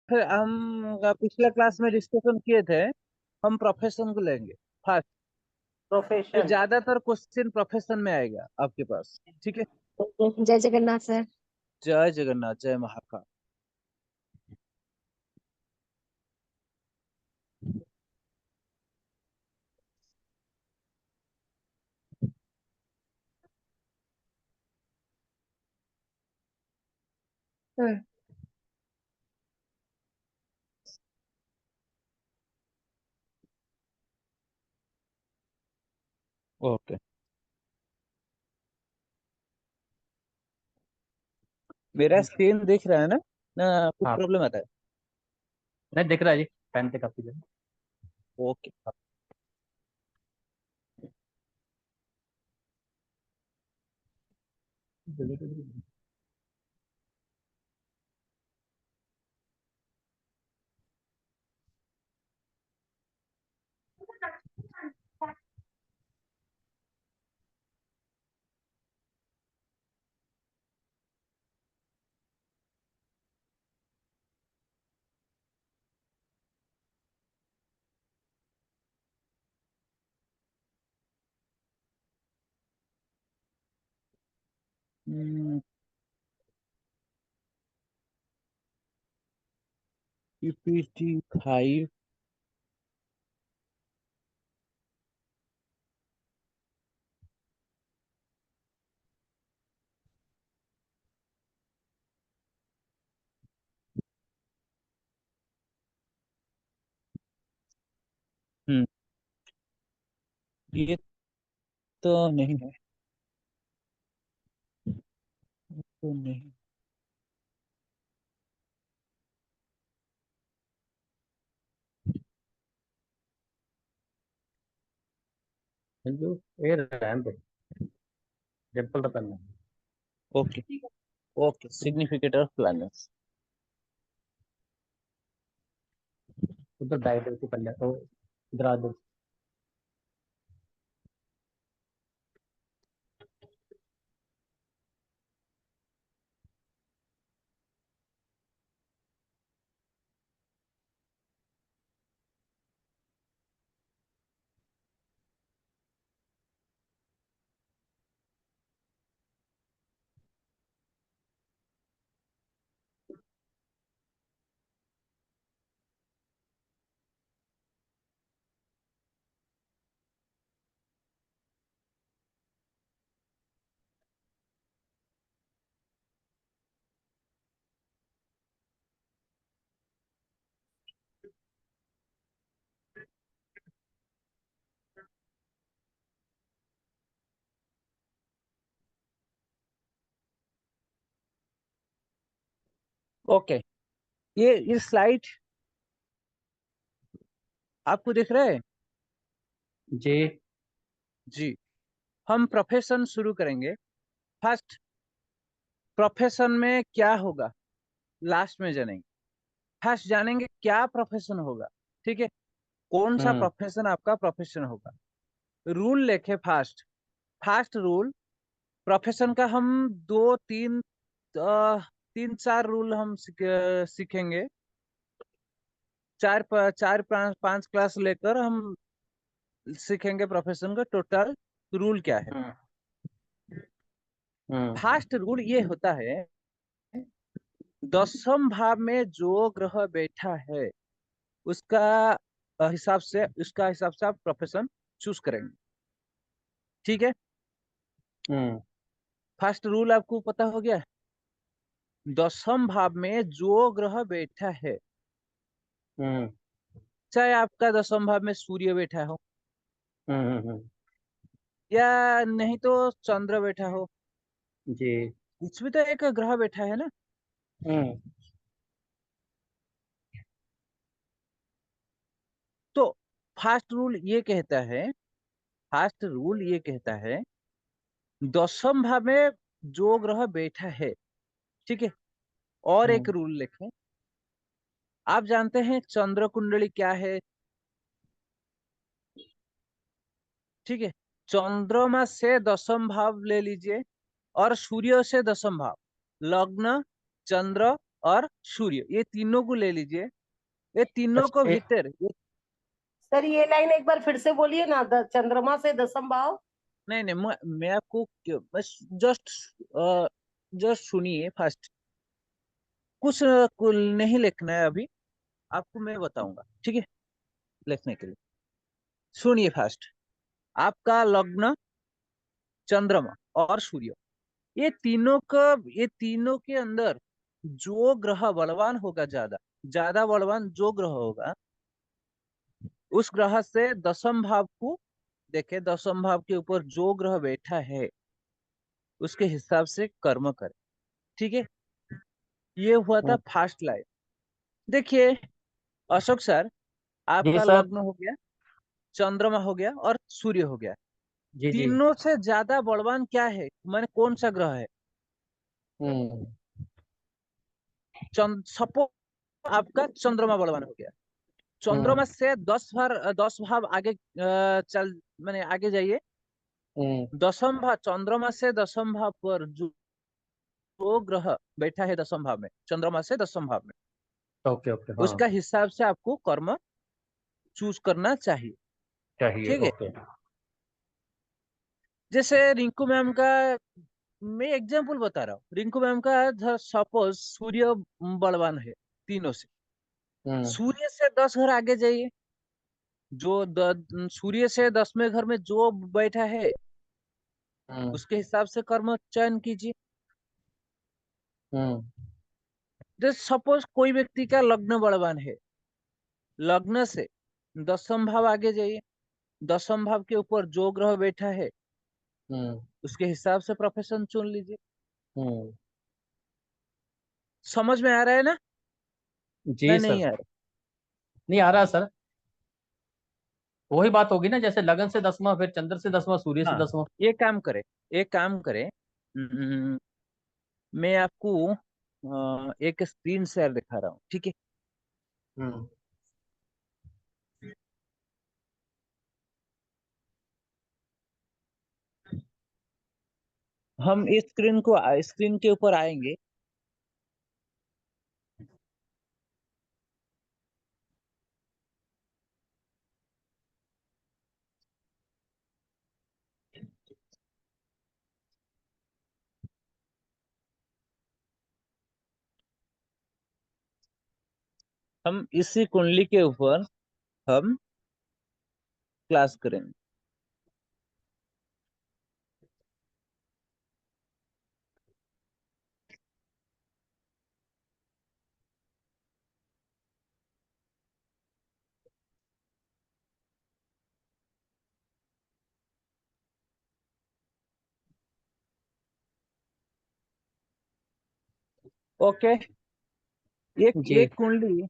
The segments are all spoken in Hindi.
फिर हम पिछले क्लास में डिस्कशन किए थे, हम प्रोफेशन को लेंगे फर्स्ट। तो प्रोफेशन। ज्यादातर क्वेश्चन प्रोफेशन में आएगा आपके पास। ठीक है। जय जगन्नाथ सर। जय जगन्नाथ, जय महाकाल। हाँ। ओके। मेरा स्क्रीन दिख रहा है ना? ना कुछ हाँ, प्रॉब्लम आता है? नहीं दिख रहा है जी। पेन से काफी देर। ओके। पीपीटी 5। हम्म ये तो नहीं है, तो नहीं। हेलो, ये रैम पे डिम्पल का पेन है। Okay. Okay, significance of planets. उधर डायग्राम को पढ़ लिया तो इधर आ जाओ। ओके। ये स्लाइड आपको दिख रहा है? जी। जी। हम प्रोफेशन शुरू करेंगे। फर्स्ट, प्रोफेशन में क्या होगा लास्ट में जानेंगे। फर्स्ट जानेंगे क्या प्रोफेशन होगा। ठीक है। कौन सा हम्म। प्रोफेशन आपका प्रोफेशन होगा। रूल लिखे फर्स्ट। फर्स्ट रूल प्रोफेशन का, हम दो तीन तीन चार रूल हम सीखेंगे। चार पांच क्लास लेकर हम सीखेंगे प्रोफेशन का टोटल रूल क्या है। हम्म। हम्म। फर्स्ट रूल ये होता है, दसम भाव में जो ग्रह बैठा है उसका हिसाब से आप प्रोफेशन चूज करेंगे। ठीक है। हम्म। फर्स्ट रूल आपको पता हो गया। दसम भाव में जो ग्रह बैठा है, हम्म। चाहे आपका दसम भाव में सूर्य बैठा हो, हम्म। या नहीं तो चंद्र बैठा हो, जी। कुछ भी तो एक ग्रह बैठा है ना। हम्म। तो फर्स्ट रूल ये कहता है, फर्स्ट रूल ये कहता है, दसम भाव में जो ग्रह बैठा है। ठीक है। और एक हम्म। रूल लिखें। आप जानते हैं चंद्र कुंडली क्या है? ठीक है। चंद्रमा से दसम भाव ले लीजिए और सूर्य से दसम भाव। लग्न, चंद्र और सूर्य, ये तीनों को ले लीजिए। ये तीनों को अच्छा भीतर सर ये लाइन एक बार फिर से बोलिए ना, चंद्रमा से दसम भाव। नहीं नहीं, मैं आपको बस जस्ट जस्ट सुनिए फर्स्ट। कुछ कुल नहीं लिखना है अभी, आपको मैं बताऊंगा, ठीक है? लिखने के लिए सुनिए फर्स्ट। आपका लग्न, चंद्रमा और सूर्य, ये तीनों के अंदर जो ग्रह बलवान होगा, ज्यादा ज्यादा बलवान जो ग्रह होगा, उस ग्रह से दसम भाव को देखे, दसम भाव के ऊपर जो ग्रह बैठा है उसके हिसाब से कर्म करे, ठीक है? ये हुआ था फर्स्ट लाइन। देखिए अशोक सर, जी आपका सर। लग्न हो गया, चंद्रमा हो गया और सूर्य हो गया। जी जी। तीनों से ज्यादा बलवान क्या है, माने कौन सा ग्रह है? हम्म सपोज आपका चंद्रमा बलवान हो गया। हम्म चंद्रमा से 10 भाव आगे चल, माने आगे जाइए। हम्म। दसम भाव, चंद्रमा से दसम भाव पर जो ग्रह बैठा है दसम भाव में, चंद्रमा से दसम भाव में, ओके ओके, हाँ। उसका हिसाब से आपको कर्म चूज करना चाहिए, चाहिए, ठीक है? ओके। जैसे रिंकू मैम का मैं एग्जांपल बता रहा हूँ। रिंकू मैम का सपोज सूर्य बलवान है तीनों से। हम्म सूर्य से 10 घर आगे जाइए, जो सूर्य से 10वें घर में जो बैठा है हम्म उसके हिसाब से कर्म चयन कीजिए। हम्म जैसे सपोज कोई व्यक्ति का लग्न बलवान है, लग्न से दसम भाव आगे जाइए, दसम भाव के ऊपर जो ग्रह बैठा है हम्म उसके हिसाब से प्रोफेशन चुन लीजिए। हम्म। समझ में आ रहा है ना? जी नहीं सर। आ रहा? नहीं आ रहा सर। वही बात होगी ना, जैसे लगन से दसवां, फिर चंद्र से दसवां, सूर्य से हाँ, दसवां। ये काम करे, एक काम करे। मैं आपको एक स्क्रीन शेयर दिखा रहा हूँ, ठीक है? हम्म हम इस स्क्रीन के ऊपर आएंगे। हम इसी कुंडली के ऊपर हम क्लास करेंगे। ओके, एक जी। एक कुंडली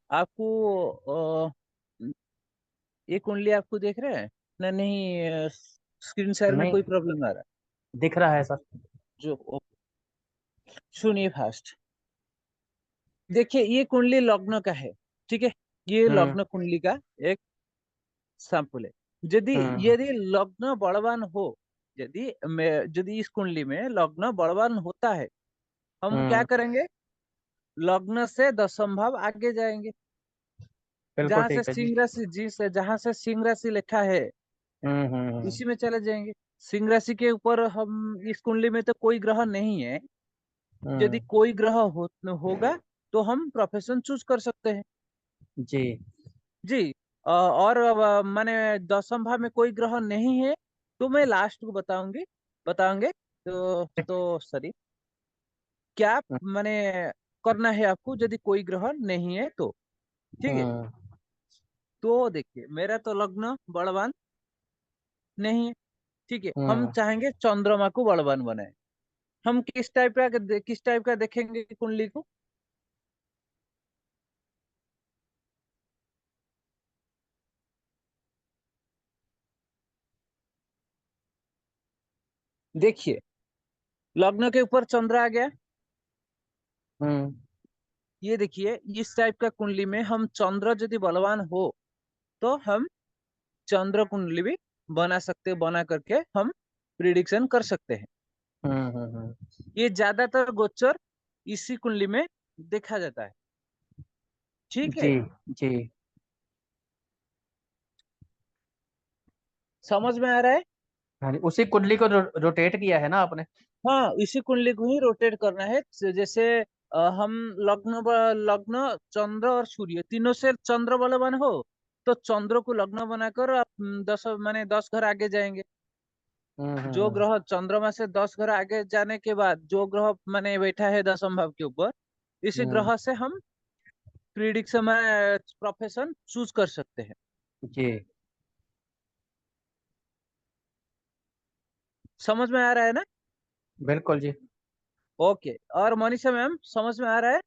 आपको ये कुंडली आपको देख रहे हैं ना? नहीं, स्क्रीन शेयर में नहीं, कोई प्रॉब्लम आ रहा है? दिख रहा है सर। जो सुनिए फास्ट। देखिए ये कुंडली लग्न का है, ठीक है? ये हम्म लग्न कुंडली का एक सैंपल है। यदि हम्म यदि लग्न बलवान हो, यदि इस कुंडली में लग्न बलवान होता है, हम क्या हम्म। करेंगे? लग्न से दसम भाव आगे जाएंगे, बिल्कुल जहां से ठीक है जी। सिंह राशि, जी से जहां से सिंह राशि लिखा है हम्म। इसी में चले जाएंगे। सिंह राशि के ऊपर हम, इस कुंडली में तो कोई ग्रह नहीं है। यदि हम्म। कोई ग्रह होगा तो हम प्रोफेशन चूज कर सकते हैं। जी। जी। और माने दसम भाव में कोई ग्रह नहीं है तो मैं लास्ट को बताऊंगे तो सॉरी, क्या माने करना है आपको यदि कोई ग्रह नहीं है तो, ठीक है? हम्म तो देखिए मेरा तो लग्न बलवान नहीं है, ठीक है? हम हम्म। चाहेंगे चंद्रमा को बलवान बनाए। हम किस टाइप का देखेंगे कुंडली को? देखिए लग्न के ऊपर चंद्र आ गया। हम्म ये देखिए इस टाइप का कुंडली में हम चंद्र यदि बलवान हो तो हम चंद्र कुंडली भी बना सकते, बना करके हम प्रिडिक्शन कर सकते हैं। हम्म। ये ज्यादातर गोचर इसी कुंडली में देखा जाता है। ठीक है, जी जी। समझ में आ रहा है? हाँ जी, उसी कुंडली को रोटेट किया है ना आपने? हाँ, इसी कुंडली को ही रोटेट करना है। जैसे हम लग्न चंद्र और सूर्य तीनों से चंद्र बलवान हो तो चंद्र को लग्न बनाकर आप 10 घर आगे जाएंगे। जो हम्म। ग्रह चंद्रमा से 10 घर आगे जाने के बाद जो ग्रह माने बैठा है दशम भाव के ऊपर, इसी हम्म। ग्रह से हम प्रिडिक्शन में प्रोफेशन चूज कर सकते हैं। जी समझ में आ रहा है ना? बिल्कुल जी। ओके, और मनीषा मैम समझ में आ रहा है?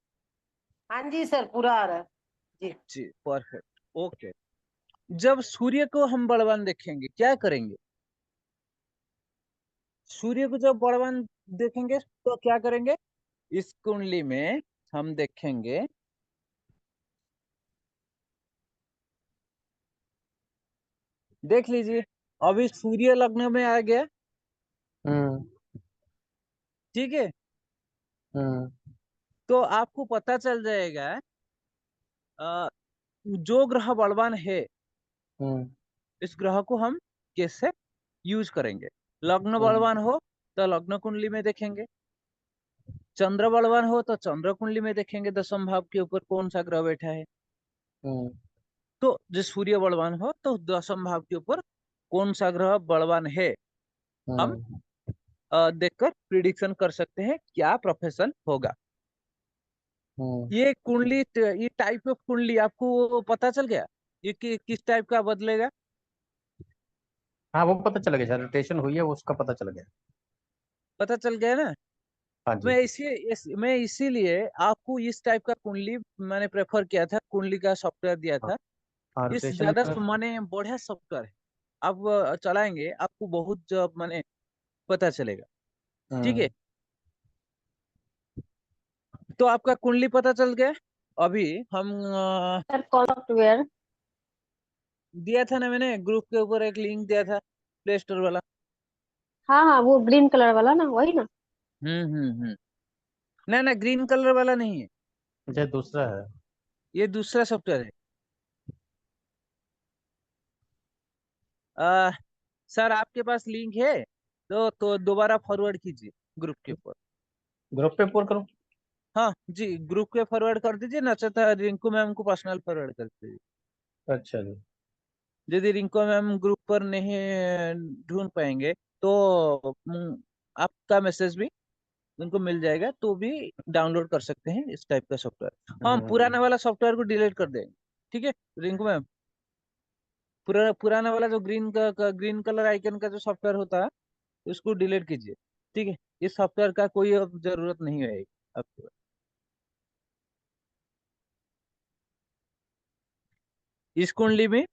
हाँ जी सर, पूरा आ रहा है जी। जी, परफेक्ट। ओके, जब सूर्य को हम बलवान देखेंगे क्या करेंगे? सूर्य को जब बलवान देखेंगे तो क्या करेंगे? इस कुंडली में हम देखेंगे, देख लीजिए, अभी सूर्य लग्न में आ गया। हम्म ठीक है, हम्म तो आपको पता चल जाएगा अ, जो ग्रह बलवान है हम्म इस ग्रह को हम कैसे यूज करेंगे। लग्न हम्म बलवान हो तो लग्न कुंडली में देखेंगे, चंद्र बलवान हो तो चंद्र कुंडली में देखेंगे दशम भाव के ऊपर कौन सा ग्रह बैठा है। हम्म तो जो सूर्य बलवान हो तो दशम भाव के ऊपर कौन सा ग्रह बलवान है, हम हम्म देखकर प्रिडिक्शन कर सकते हैं क्या प्रोफेशन होगा। हम्म। ये कुंडली, ये टाइप ऑफ कुंडली आपको पता चल गया, ये किस टाइप का बदलेगा? हाँ वो पता चल गया सर, रोटेशन हुई है वो उसका पता चल गया। पता चल गया ना? हाँ जी। मैं इसीलिए आपको इस टाइप का कुंडली मैंने प्रेफर किया था, कुंडली का सॉफ्टवेयर दिया हाँ था। हाँ इस रोटेशन ज्यादा का। माने बढ़िया सॉफ्टवेयर है। आप चलाएंगे आपको बहुत माने पता चलेगा। ठीक है, हम्म तो आपका कुंडली पता चल गया। अभी हम सर कौन सॉफ्टवेयर? दिया था ना, मैंने ग्रुप के ऊपर एक लिंक दिया था, प्ले स्टोर वाला। हाँ हाँ, वो ग्रीन कलर वाला ना, वही ना? ना ना, ग्रीन कलर वाला नहीं है, ये दूसरा है। ये दूसरा सॉफ्टवेयर है। आ, सर आपके पास लिंक है तो दोबारा फॉरवर्ड कीजिए ग्रुप के ऊपर। ग्रुप पे पूर्ण करूँ? हाँ जी, ग्रुप पे फॉरवर्ड कर दीजिए, नचेता रिंकू मैम को पर्सनल फॉरवर्ड कर दीजिए। अच्छा जी। यदि रिंकू मैम ग्रुप पर नहीं ढूंढ पाएंगे तो आपका मैसेज भी उनको मिल जाएगा, तो भी डाउनलोड कर सकते हैं इस टाइप का सॉफ्टवेयर। हम पुराने वाला सॉफ्टवेयर को डिलीट कर देंगे। ठीक है रिंकू मैम, पुराना वाला जो ग्रीन कलर आइकन का जो सॉफ्टवेयर होता है उसको डिलीट कीजिए। ठीक है, इस सॉफ्टवेयर का कोई अब जरूरत नहीं है आपको। इस कुंडली में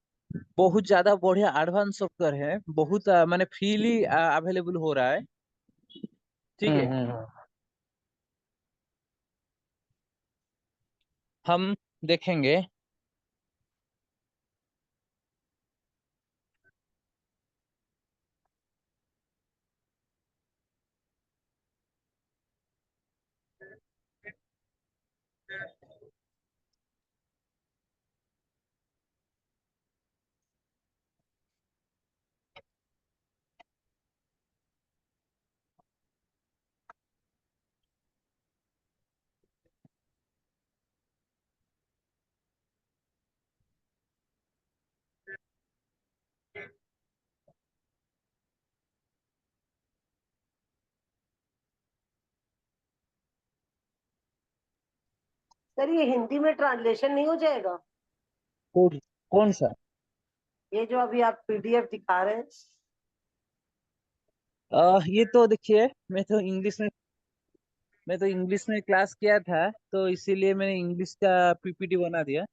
बहुत ज्यादा बढ़िया एडवांस सॉफ्टवेयर है, बहुत माने फ्रीली अवेलेबल हो रहा है। ठीक है, हम्म। हम देखेंगे, सर ये हिंदी में ट्रांसलेशन नहीं हो जाएगा? कौन कौन सा? ये जो अभी आप पीडीएफ दिखा रहे हैं। ये तो देखिए, मैं तो इंग्लिश में क्लास किया था तो इसीलिए मैंने इंग्लिश का पीपीटी बना दिया।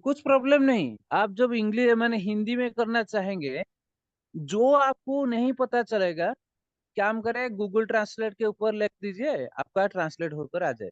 कुछ प्रॉब्लम नहीं, आप जब इंग्लिश मैंने हिंदी में करना चाहेंगे, जो आपको नहीं पता चलेगा, काम करें गूगल ट्रांसलेट के ऊपर लिख दीजिए, आपका ट्रांसलेट होकर आ जाए।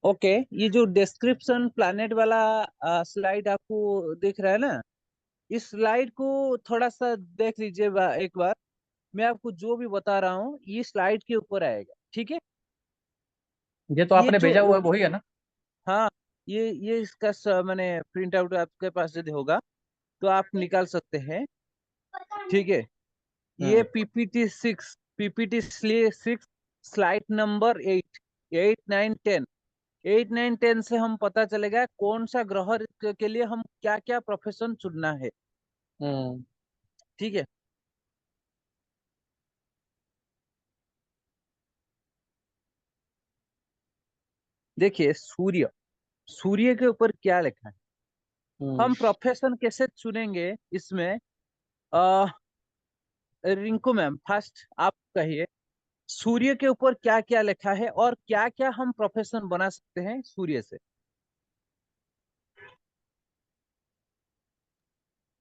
ओके, ये जो डिस्क्रिप्शन प्लैनेट वाला स्लाइड आपको दिख रहा है ना, इस स्लाइड को थोड़ा सा देख लीजिए एक बार। मैं आपको जो भी बता रहा हूँ ये स्लाइड के ऊपर आएगा, ठीक है। ये तो ये आपने जो भेजा हुआ है वही है ना? हाँ, ये इसका मैंने प्रिंट आउट आपके पास यदि होगा तो आप निकाल सकते हैं, ठीक है। ये पीपीटी 6 स्लाइड नंबर 8, 8, 9, 10, 8, 9, 10 से हम पता चलेगा कौन सा ग्रह के लिए हम क्या क्या प्रोफेशन चुनना है, हम्म। ठीक है। देखिए सूर्य, सूर्य के ऊपर क्या लिखा है, हम्म। हम प्रोफेशन कैसे चुनेंगे इसमें। आ, रिंकू मैम, फर्स्ट आप कहिए सूर्य के ऊपर क्या क्या लिखा है और क्या क्या हम प्रोफेशन बना सकते हैं सूर्य से।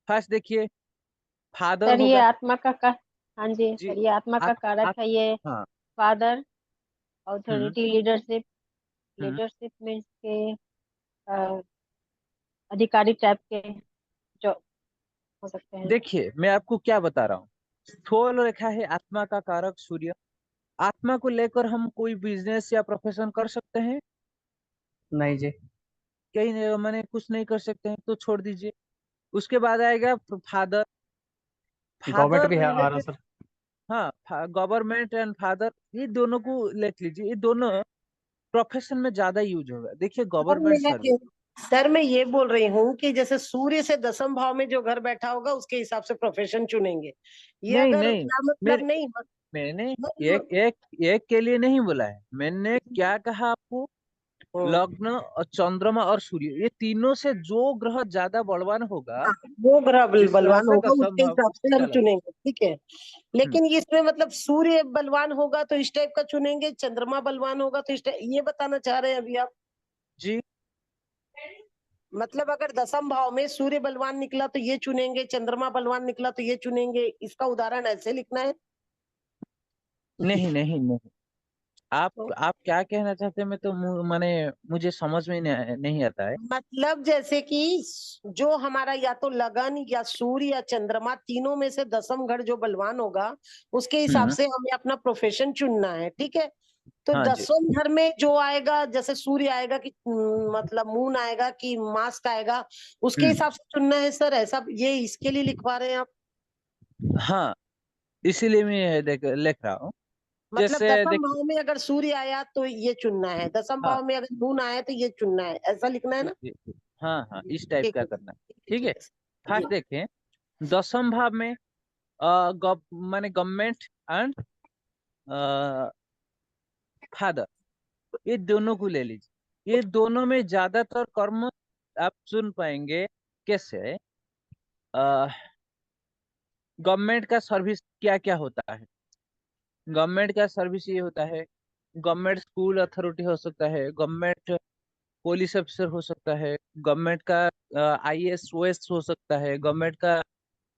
फर्स्ट देखिए, फादर सर ये होगा। आत्मा का हाँ जी जी, सर, ये आत्मा का आत, कारक आत, है ये। हाँ। फादर, हम्म ऑथोरिटी, लीडरशिप। हम्म लीडरशिप मीन्स के अ, अधिकारी टाइप के जो हो सकते हैं। देखिए मैं आपको क्या बता रहा हूँ, स्थूल रेखा है आत्मा का कारक सूर्य। आत्मा को लेकर हम कोई बिजनेस या प्रोफेशन कर सकते हैं? नहीं जी। कहीं नहीं, मैंने कुछ नहीं कर सकते हैं तो छोड़ दीजिए। उसके बाद आएगा फादर। गवर्नमेंट फादर भी है आ रहा रिलेटेड, सर। हाँ, गवर्नमेंट एंड फादर, ये दोनों को लिख लीजिए। ये दोनों प्रोफेशन में ज्यादा यूज होगा। देखिए सर गवर्नमेंट सर्विस। सर मैं ये बोल रही हूँ कि जैसे सूर्य से दसम भाव में जो घर बैठा होगा उसके हिसाब से प्रोफेशन चुनेंगे। ये नहीं अगर नहीं, क्या मेरे मतलब नहीं मैंने मतलब- एक एक एक के लिए नहीं बोला है। मैंने क्या कहा आपको, हम्म, लग्न और चंद्रमा और सूर्य, ये तीनों से जो ग्रह ज्यादा बलवान होगा हाँ, वो ग्रह जिस ग्रह बलवान का होगा दसम उसके भाव हिसाब से हम चला गया। चुनेंगे, ठीक है। हम्म, लेकिन इसमें मतलब सूर्य बलवान होगा तो इस टाइप का चुनेंगे, चंद्रमा बलवान होगा तो इस टाइप, ये बताना चाह रहे हैं अभी आप? जी मतलब अगर दसम भाव में सूर्य बलवान निकला तो ये चुनेंगे, चंद्रमा बलवान निकला तो ये चुनेंगे, इसका उदाहरण ऐसे लिखना है? नहीं नहीं नहीं, तो आप क्या कहना चाहते हैं, मैं तो माने मुझे समझ में नहीं आता है। मतलब जैसे कि जो हमारा या तो लगन या सूर्य या चंद्रमा तीनों में से दसम घर जो बलवान होगा उसके हिसाब हम्म, से हमें अपना प्रोफेशन चुनना है, ठीक है। तो हाँ जी। दसवें घर में जो आएगा, जैसे सूर्य आएगा कि मतलब मून आएगा कि मास्क आएगा, उसके हम्म, हिसाब से चुनना है सर, ऐसा ये इसके लिए लिखवा रहे हैं आप? हाँ, इसीलिए मैं ये लिख रहा हूँ। मतलब जैसे दसम देखिए, भाव में अगर सूर्य आया तो ये चुनना है, दसम हाँ भाव में अगर मून आया तो ये चुनना है, ऐसा लिखना है ना? हाँ हाँ, इस टाइप ठीक का है, करना है, ठीक है, ठीक ठीक है। है सर। जी। फर्स्ट देखें, दसम भाव में माने गवर्नमेंट एंड फादर, ये दोनों को ले लीजिए। ये दोनों में ज्यादातर कर्म आप सुन पाएंगे। कैसे? गवर्नमेंट का सर्विस क्या क्या होता है? गवर्नमेंट का सर्विस ये होता है, गवर्नमेंट स्कूल अथॉरिटी हो सकता है, गवर्नमेंट पुलिस अफसर हो सकता है, गवर्नमेंट का आईएएस ओएस हो सकता है, गवर्नमेंट का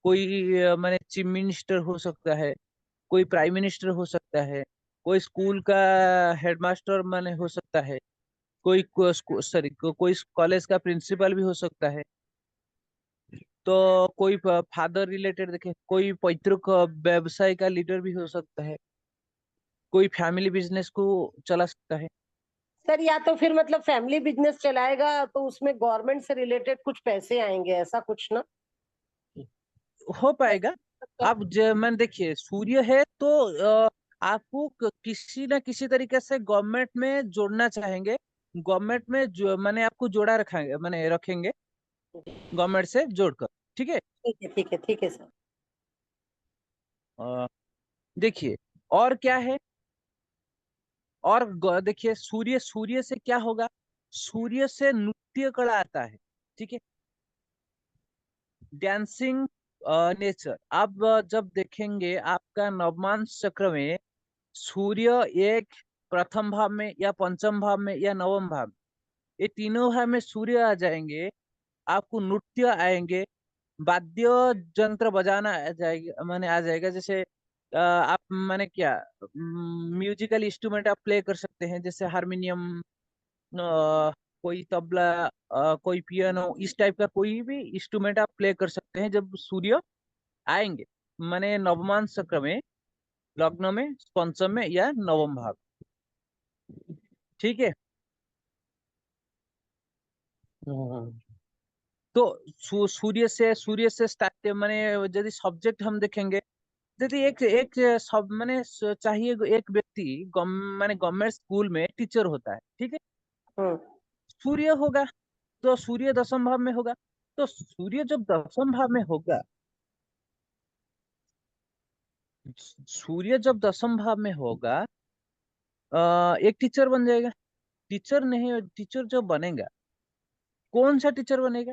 कोई माने चीफ मिनिस्टर हो सकता है, कोई प्राइम मिनिस्टर हो सकता है, कोई स्कूल का हेडमास्टर माने हो सकता है, कोई सॉरी कोई कॉलेज का प्रिंसिपल भी हो सकता है। तो कोई फादर रिलेटेड देखे, कोई पैतृक व्यवसाय का लीडर भी हो सकता है, कोई फैमिली बिजनेस को चला सकता है। सर या तो फिर मतलब फैमिली बिजनेस चलाएगा तो उसमें गवर्नमेंट से रिलेटेड कुछ पैसे आएंगे, ऐसा कुछ ना? हो पाएगा। आप मैंने देखिए सूर्य है तो आपको किसी ना किसी तरीके से गवर्नमेंट में जोड़ना चाहेंगे। गवर्नमेंट में जो मैंने आपको जोड़ा रखेंगे, मैंने रखेंगे गवर्नमेंट से जोड़कर, ठीक है। ठीक है, ठीक है, ठीक है सर। अ, देखिए और क्या है, और देखिए सूर्य, सूर्य से क्या होगा, सूर्य से नृत्य कला आता है, ठीक है। डांसिंग नेचर, आप जब देखेंगे आपका नवमांश चक्र में सूर्य एक प्रथम भाव में या पंचम भाव में या नवम भाव में, ये तीनों भाव में सूर्य आ जाएंगे, आपको नृत्य आएंगे, वाद्य यंत्र बजाना आ जाएगा, माने आ जाएगा। जैसे आप माने क्या म्यूजिकल इंस्ट्रूमेंट आप प्ले कर सकते हैं, जैसे हारमोनियम, कोई तबला, कोई पियानो, इस टाइप का कोई भी इंस्ट्रूमेंट आप प्ले कर सकते हैं जब सूर्य आएंगे, माने नवमांश चक्र में, लग्न में, पंचम में या नवम भाव। ठीक है। हम्म, तो सूर्य से स्टार्ट, माने यदि सब्जेक्ट हम देखेंगे, यदि एक एक सब माने चाहिए एक व्यक्ति माने गवर्नमेंट स्कूल में टीचर होता है, ठीक है। हम्म, सूर्य होगा, तो सूर्य दसम भाव में होगा, तो सूर्य जब दसम भाव में होगा, सूर्य जब दसम भाव में होगा, एक टीचर बन जाएगा। टीचर नहीं, टीचर जो बनेगा, कौन सा टीचर बनेगा?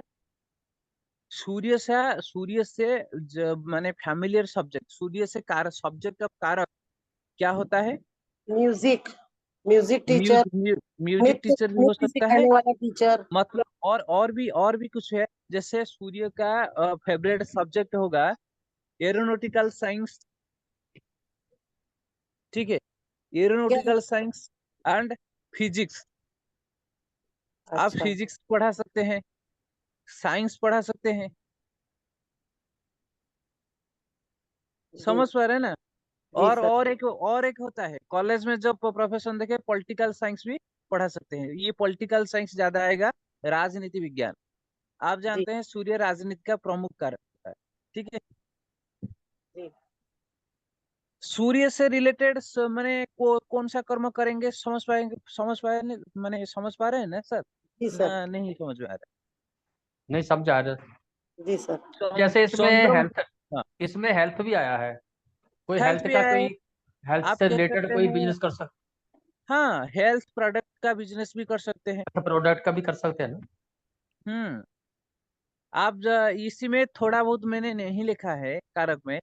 सूर्य से माने फैमिलियर सब्जेक्ट, सूर्य से कारक, सब्जेक्ट ऑफ कारक क्या होता है? म्यूजिक, म्यूजिक टीचर, म्यूजिक नृत्य टीचर भी हो नृत्य सकता है। सिखाने वाला टीचर। मतलब और भी कुछ है। जैसे सूर्य का फेवरेट सब्जेक्ट होगा एरोनॉटिकल साइंस, ठीक है, क्या? Aeronautical science and physics. आप अच्छा, फिजिक्स पढ़ा सकते हैं, साइंस पढ़ा सकते हैं। जी समझ पा रहे हैं ना? जी और सर। और एक होता है कॉलेज में जब प्रोफेशन देखे, पॉलिटिकल साइंस भी पढ़ा सकते हैं। ये पॉलिटिकल साइंस ज्यादा आएगा, राजनीति विज्ञान। आप जी जानते हैं सूर्य राजनीति का प्रमुख कारक होता है, ठीक है। जी सूर्य से रिलेटेड माने कौन सा कर्म करेंगे, समझ पाएंगे, समझ पाए माने समझ पा रहे हैं ना सर? जी सर। ना नहीं समझ में आ रहा नहीं समझा रहे। जी सर। है? जैसे इसमें चंद्रमा, हेल्थ, हाँ, इसमें हेल्थ भी आया है, कोई हेल्थ हेल्थ भी का आया कोई है। हेल्थ आप से देख रिलेटेड सकते कोई हैं, बिजनेस कर सकते, हाँ, हेल्थ प्रोडक्ट का बिजनेस भी कर सकते हैं। प्रोडक्ट का भी कर सकते हैं ना। हम्म। आप इसी में थोड़ा बहुत मैंने नहीं लिखा है कारक में,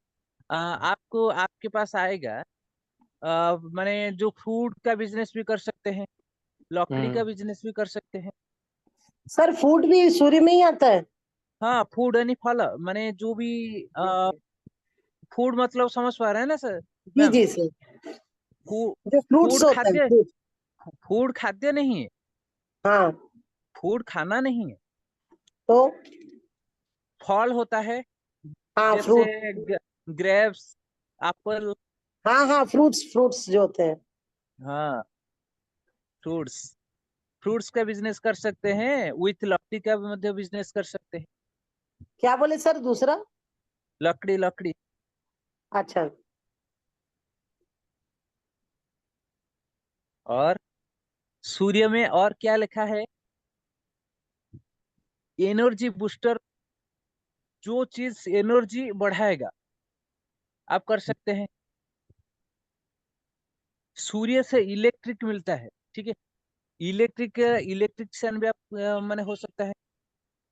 आपको आपके पास आएगा। माने जो फूड का बिजनेस भी कर सकते हैं, लकड़ी हम्म। का बिजनेस भी कर सकते हैं। सर फूड भी सूर्य में ही आता है? हाँ, फूड यानी फल, माने जो भी फूड मतलब समझ पा रहे हैं ना सर? जी मैम, जी सर। फूड, जो फ्रूट्स फूड होता है, खाद्य, फ्रूट। फूड खाद्य नहीं है, हाँ। फूड खाना नहीं है। तो फल होता है, हाँ जैसे फ्रूट। Grapes, Apple. हाँ हाँ, फ्रूट्स फ्रूट्स जो होते हैं। हाँ, फ्रूट्स, फ्रूट्स का बिजनेस कर सकते हैं, विथ लकड़ी का भी मध्य बिजनेस कर सकते हैं। क्या बोले सर दूसरा? लकड़ी, लकड़ी। अच्छा। और सूर्य में और क्या लिखा है? एनर्जी बूस्टर, जो चीज एनर्जी बढ़ाएगा, आप कर सकते हैं। सूर्य से इलेक्ट्रिक मिलता है, ठीक है। इलेक्ट्रिशियन भी आप माने हो सकता है।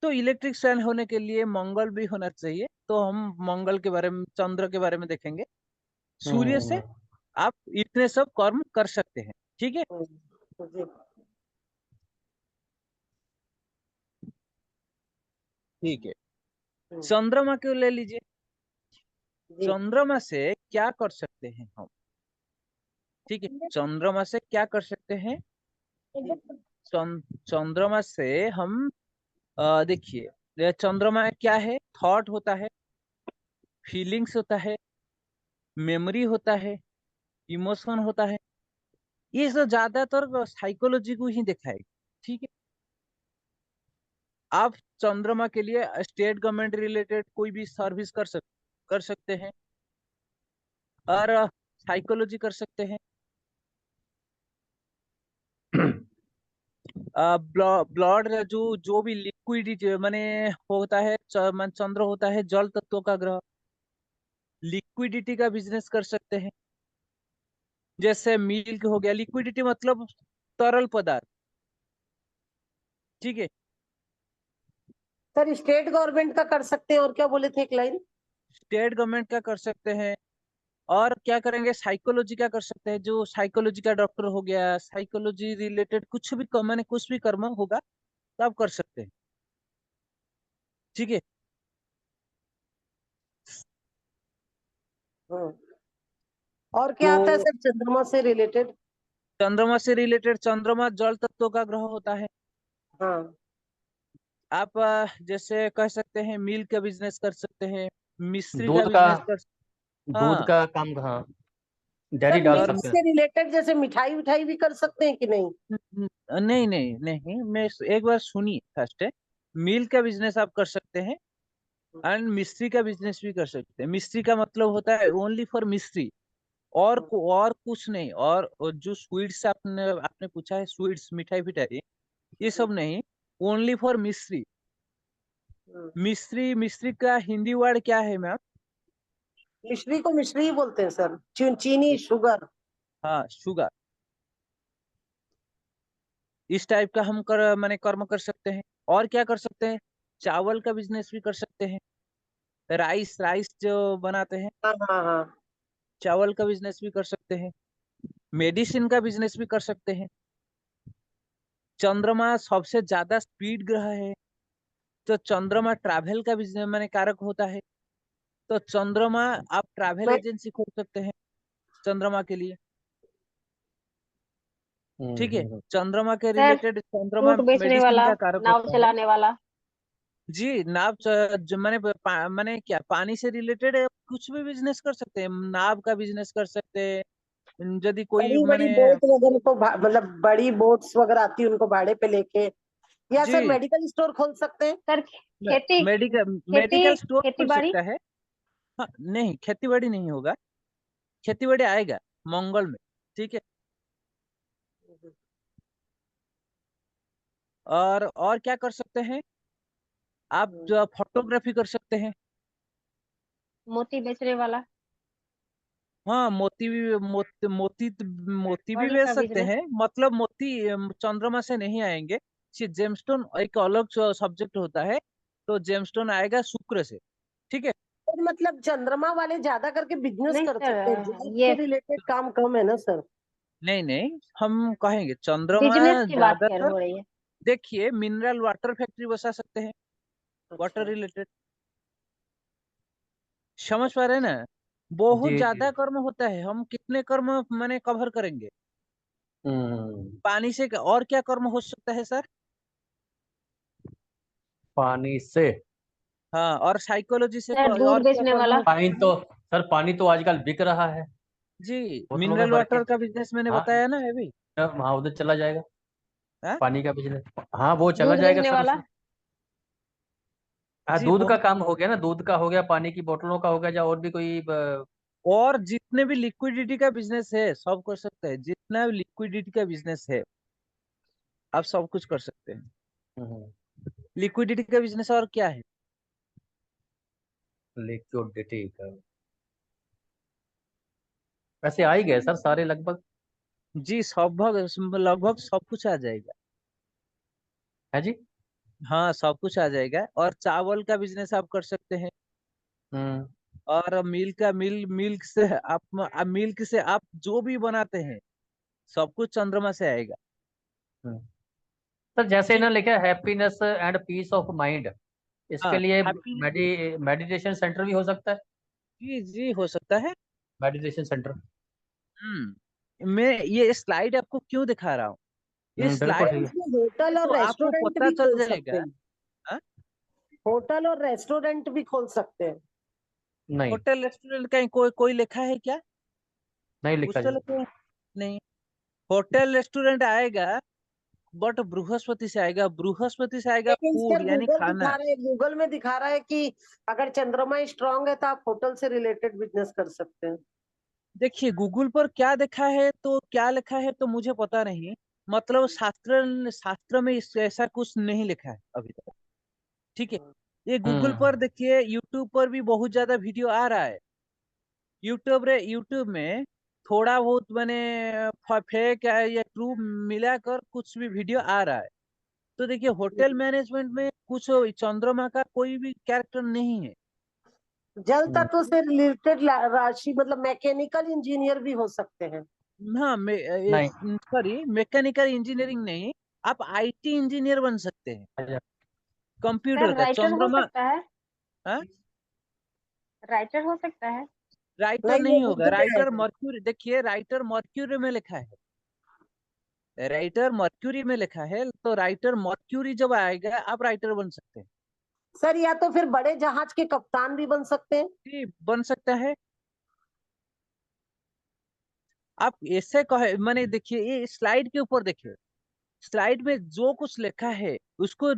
तो इलेक्ट्रिशियन होने के लिए मंगल भी होना चाहिए, तो हम मंगल के बारे में, चंद्र के बारे में देखेंगे। सूर्य से हम्म। आप इतने सब कर्म कर सकते हैं, ठीक है। जी ठीक है। हम्म, चंद्रमा को ले लीजिए। जी चंद्रमा से क्या कर सकते हैं हम? ठीक है, चंद्रमा से क्या कर सकते हैं? चंद्रमा से हम देखिए, चंद्रमा क्या है? थॉट होता है, फीलिंग्स होता है, मेमोरी होता है, इमोशन होता है। ये सब ज्यादातर साइकोलॉजी को ही दिखाएगा, ठीक है। आप चंद्रमा के लिए स्टेट गवर्नमेंट रिलेटेड कोई भी सर्विस कर सकते हैं, और साइकोलॉजी कर सकते हैं। ब्लड, जो जो भी लिक्विडिटी माने होता है, चंद्र होता है जल तत्व का ग्रह, लिक्विडिटी का बिजनेस कर सकते हैं। जैसे मिल्क हो गया, लिक्विडिटी मतलब तरल पदार्थ, ठीक है। सर स्टेट गवर्नमेंट का कर सकते हैं, और क्या बोले थे एक लाइन? स्टेट गवर्नमेंट का कर सकते हैं। और क्या करेंगे, साइकोलॉजी का कर सकते हैं, जो साइकोलॉजी का डॉक्टर हो गया, साइकोलॉजी रिलेटेड कुछ भी मैंने कुछ भी कर्म होगा तो आप कर सकते हैं। ठीक है। हाँ। और क्या आता है तो सर चंद्रमा से रिलेटेड? चंद्रमा से रिलेटेड, चंद्रमा जल तत्व का ग्रह होता है। हाँ। आप जैसे कह सकते हैं मिल्क का बिजनेस कर सकते हैं, मिस्त्री का दूध का, बिजनेस कर। दूध हाँ। का काम, हाँ, डेयरी सर डाल और मिल्क सकते हैं। से रिलेटेड जैसे मिठाई विठाई भी कर सकते हैं कि नहीं? नहीं नहीं नहीं, मैं एक बार सुनिए फर्स्ट है। मिल्क का बिजनेस आप कर सकते हैं, एंड मिस्त्री का बिजनेस भी कर सकते हैं। मिस्त्री का मतलब होता है ओनली फॉर मिस्त्री, और कुछ नहीं। और जो स्वीट्स आपने आपने पूछा है, स्वीट्स मिठाई फिठाई, ये सब नहीं, ओनली फॉर मिस्त्री। हम्म। मिस्त्री, मिस्त्री का हिंदी वर्ड क्या है मैम? मिश्री को मिश्री ही बोलते हैं सर, चीनी शुगर। हाँ, शुगर। इस टाइप का हम माने कर्म कर सकते हैं। और क्या कर सकते हैं, चावल का बिजनेस भी कर सकते हैं। राइस, राइस जो बनाते हैं, हाँ हाँ हाँ। चावल का बिजनेस भी कर सकते हैं। मेडिसिन का बिजनेस भी कर सकते हैं। चंद्रमा सबसे ज्यादा स्पीड ग्रह है, तो चंद्रमा ट्रैवल का बिजनेस माने कारक होता है। तो चंद्रमा, आप ट्रैवल मैं एजेंसी खोल सकते हैं चंद्रमा के लिए। ठीक है। हम्म। चंद्रमा के सर रिलेटेड, चंद्रमा फ्रूट बेचने मेडिसिन वाला, का कारक नाव होता है। चलाने वाला। जी, नाव जो मैंने क्या, पानी से रिलेटेड कुछ भी बिजनेस कर सकते हैं। नाव का बिजनेस कर सकते हैं, यदि कोई बड़ी बड़ी मैंने। बोट वगैरह को मतलब बड़ी बोट्स वगैरह आती है उनको भाड़े पे लेके, या सर जी, मेडिकल स्टोर खोल सकते हैं? सर खेती मेडिकल खेती मेडिकल स्टोर खेती खुल बाड़ी। सकता है। हाँ, नहीं, खेती बाड़ी नहीं होगा। खेती बाड़ी आएगा मंगल में। ठीक है। और क्या कर सकते हैं, आप जो फोटोग्राफी कर सकते हैं। मोती बेचने वाला, हाँ, मोती भी, मोती भी बेच का सकते बिजनेस। हैं। मतलब मोती चंद्रमा से नहीं आएंगे। जेमस्टोन एक अलग सब्जेक्ट होता है। तो जेमस्टोन आएगा शुक्र से। ठीक है। तो मतलब चंद्रमा वाले ज्यादा करके बिजनेस नहीं कर सकते हैं, सर, जॉब ये से रिलेटेड काम कम है ना सर? नहीं नहीं, हम कहेंगे चंद्रमा बिजनेस की बात कर ज्यादातर। हो रही है। देखिए, मिनरल वाटर फैक्ट्री बसा सकते हैं, वाटर अच्छा। रिलेटेड। समझ पा रहे हैं ना? बहुत जी जी। ज्यादा कर्म होता है, हम कितने कर्म मैंने कवर करेंगे। हम्म। पानी से और क्या कर्म हो सकता है सर? पानी से, हाँ, और साइकोलॉजी से सर दूध और क्या बेचने कर्म वाला। हो पानी सकता है? तो, सर पानी तो आजकल बिक रहा है, जी, बोतलों में मिनरल भर के। वाटर का बिजनेस मैंने हाँ, बताया ना अभी। वहाँ उधर चला जाएगा, हाँ पानी का बिजनेस। हाँ, वो चला दूध जाएगा बेचने सर वाला। उसमें। हाँ, जी, दूध का बहुत। काम हो गया ना, दूध का हो गया, पानी की बोतलों का हो गया, या और भी कोई और जितने भी लिक्विडिटी का बिजनेस है सब कर सकते हैं, जितना भी लिक्विडिटी का बिजनेस है आप सब कुछ कर सकते हैं। लिक्विडिटी का बिजनेस और क्या है? लिक्विडिटी का। वैसे आ ही गए सर सारे लगभग। जी, सब लगभग सब कुछ आ जाएगा। है जी। हाँ, सब कुछ आ जाएगा। और चावल का बिजनेस आप कर सकते हैं। हम्म। और मिल्क से मिल्क से आप जो भी बनाते हैं सब कुछ चंद्रमा से आएगा। हम्म। सर जैसे ठीक। ना लिखा है happiness and peace of mind, इसके हाँ, लिए हैप्पी। मेडिटेशन सेंटर भी हो सकता है। जी जी, हो सकता है। Meditation centre. मैं ये स्लाइड आपको क्यों दिखा रहा हूँ, ये बिल्कुल स्लाइड ठीक है। इसमें होटल तो और आपको रेस्टोरेंट पता भी चल खोल सकते जाएगा। हैं। हाँ? होटल और रेस्टोरेंट भी खोल सकते हैं। नहीं, होटल रेस्टोरेंट का कोई कोई लिखा है क्या? नहीं कुछ लिखा तो जी। लिखा है। नहीं। होटल रेस्टोरेंट आएगा, बट बृहस्पति से आएगा। बृहस्पति से आएगा लेकिन फूड सर यानी गूगल खाना। दिखा रहा है, गूगल में दिखा रहा है कि अगर चंद्रमा स्ट्रांग है तो आप होटल से रिलेटेड बिजनेस कर सकते हैं। देखिए, गूगल पर क्या देखा है तो क्या लिखा है तो मुझे पता नहीं। मतलब शास्त्र शास्त्र में ऐसा कुछ नहीं लिखा है अभी तक। ठीक है। ये गूगल हम्म। पर देखिए, यूट्यूब पर भी बहुत ज्यादा वीडियो आ रहा है। यूट्यूब में थोड़ा बहुत मैंने फेक या ट्रू मिलाकर कुछ भी वीडियो आ रहा है। तो देखिए होटल मैनेजमेंट में कुछ चंद्रमा का कोई भी कैरेक्टर नहीं है। जल तत्व से रिलेटेड राशि मतलब मैकेनिकल इंजीनियर भी हो सकते हैं। हाँ, नहीं। सॉरी, मैकेनिकल इंजीनियरिंग नहीं, आप आईटी इंजीनियर बन सकते हैं, अच्छा। कंप्यूटर सर का। राइटर हो चंद्रमा, सकता है, हाँ, राइटर हो सकता है। राइटर नहीं, वो नहीं बुध होगा। में राइटर आएगा। मर्क्यूरी, देखिए राइटर मर्क्यूरी में लिखा है, राइटर मर्क्यूरी में लिखा है, तो राइटर मर्क्यूरी जब आएगा आप राइटर बन सकते हैं। सर या तो फिर बड़े जहाज के कप्तान भी बन सकते हैं। जी, बन सकता है। आप ऐसे कहे, मैंने देखिए ये स्लाइड के ऊपर देखिए, स्लाइड में जो कुछ लिखा है उसको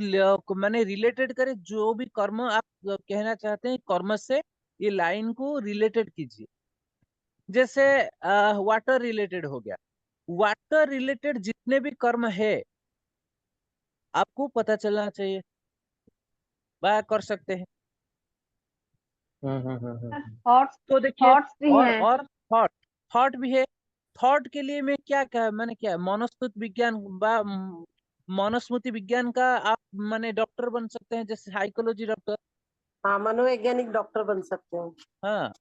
मैंने रिलेटेड करे, जो भी कर्म आप कहना चाहते हैं कर्म से ये लाइन को रिलेटेड कीजिए। जैसे वाटर रिलेटेड हो गया, वाटर रिलेटेड जितने भी कर्म है आपको पता चलना चाहिए, वह कर सकते हैं। थॉट्स, तो देखिए, थॉट्स भी हैं। और थॉट, थॉट भी है। थॉट के लिए मैं क्या कहा, मैंने क्या मनोस्तुत विज्ञान मनुस्मृति विज्ञान का आप माने डॉक्टर बन सकते हैं, जैसे साइकोलॉजी डॉक्टर। हाँ, मनोवैज्ञानिक डॉक्टर बन सकते हैं। हाँ,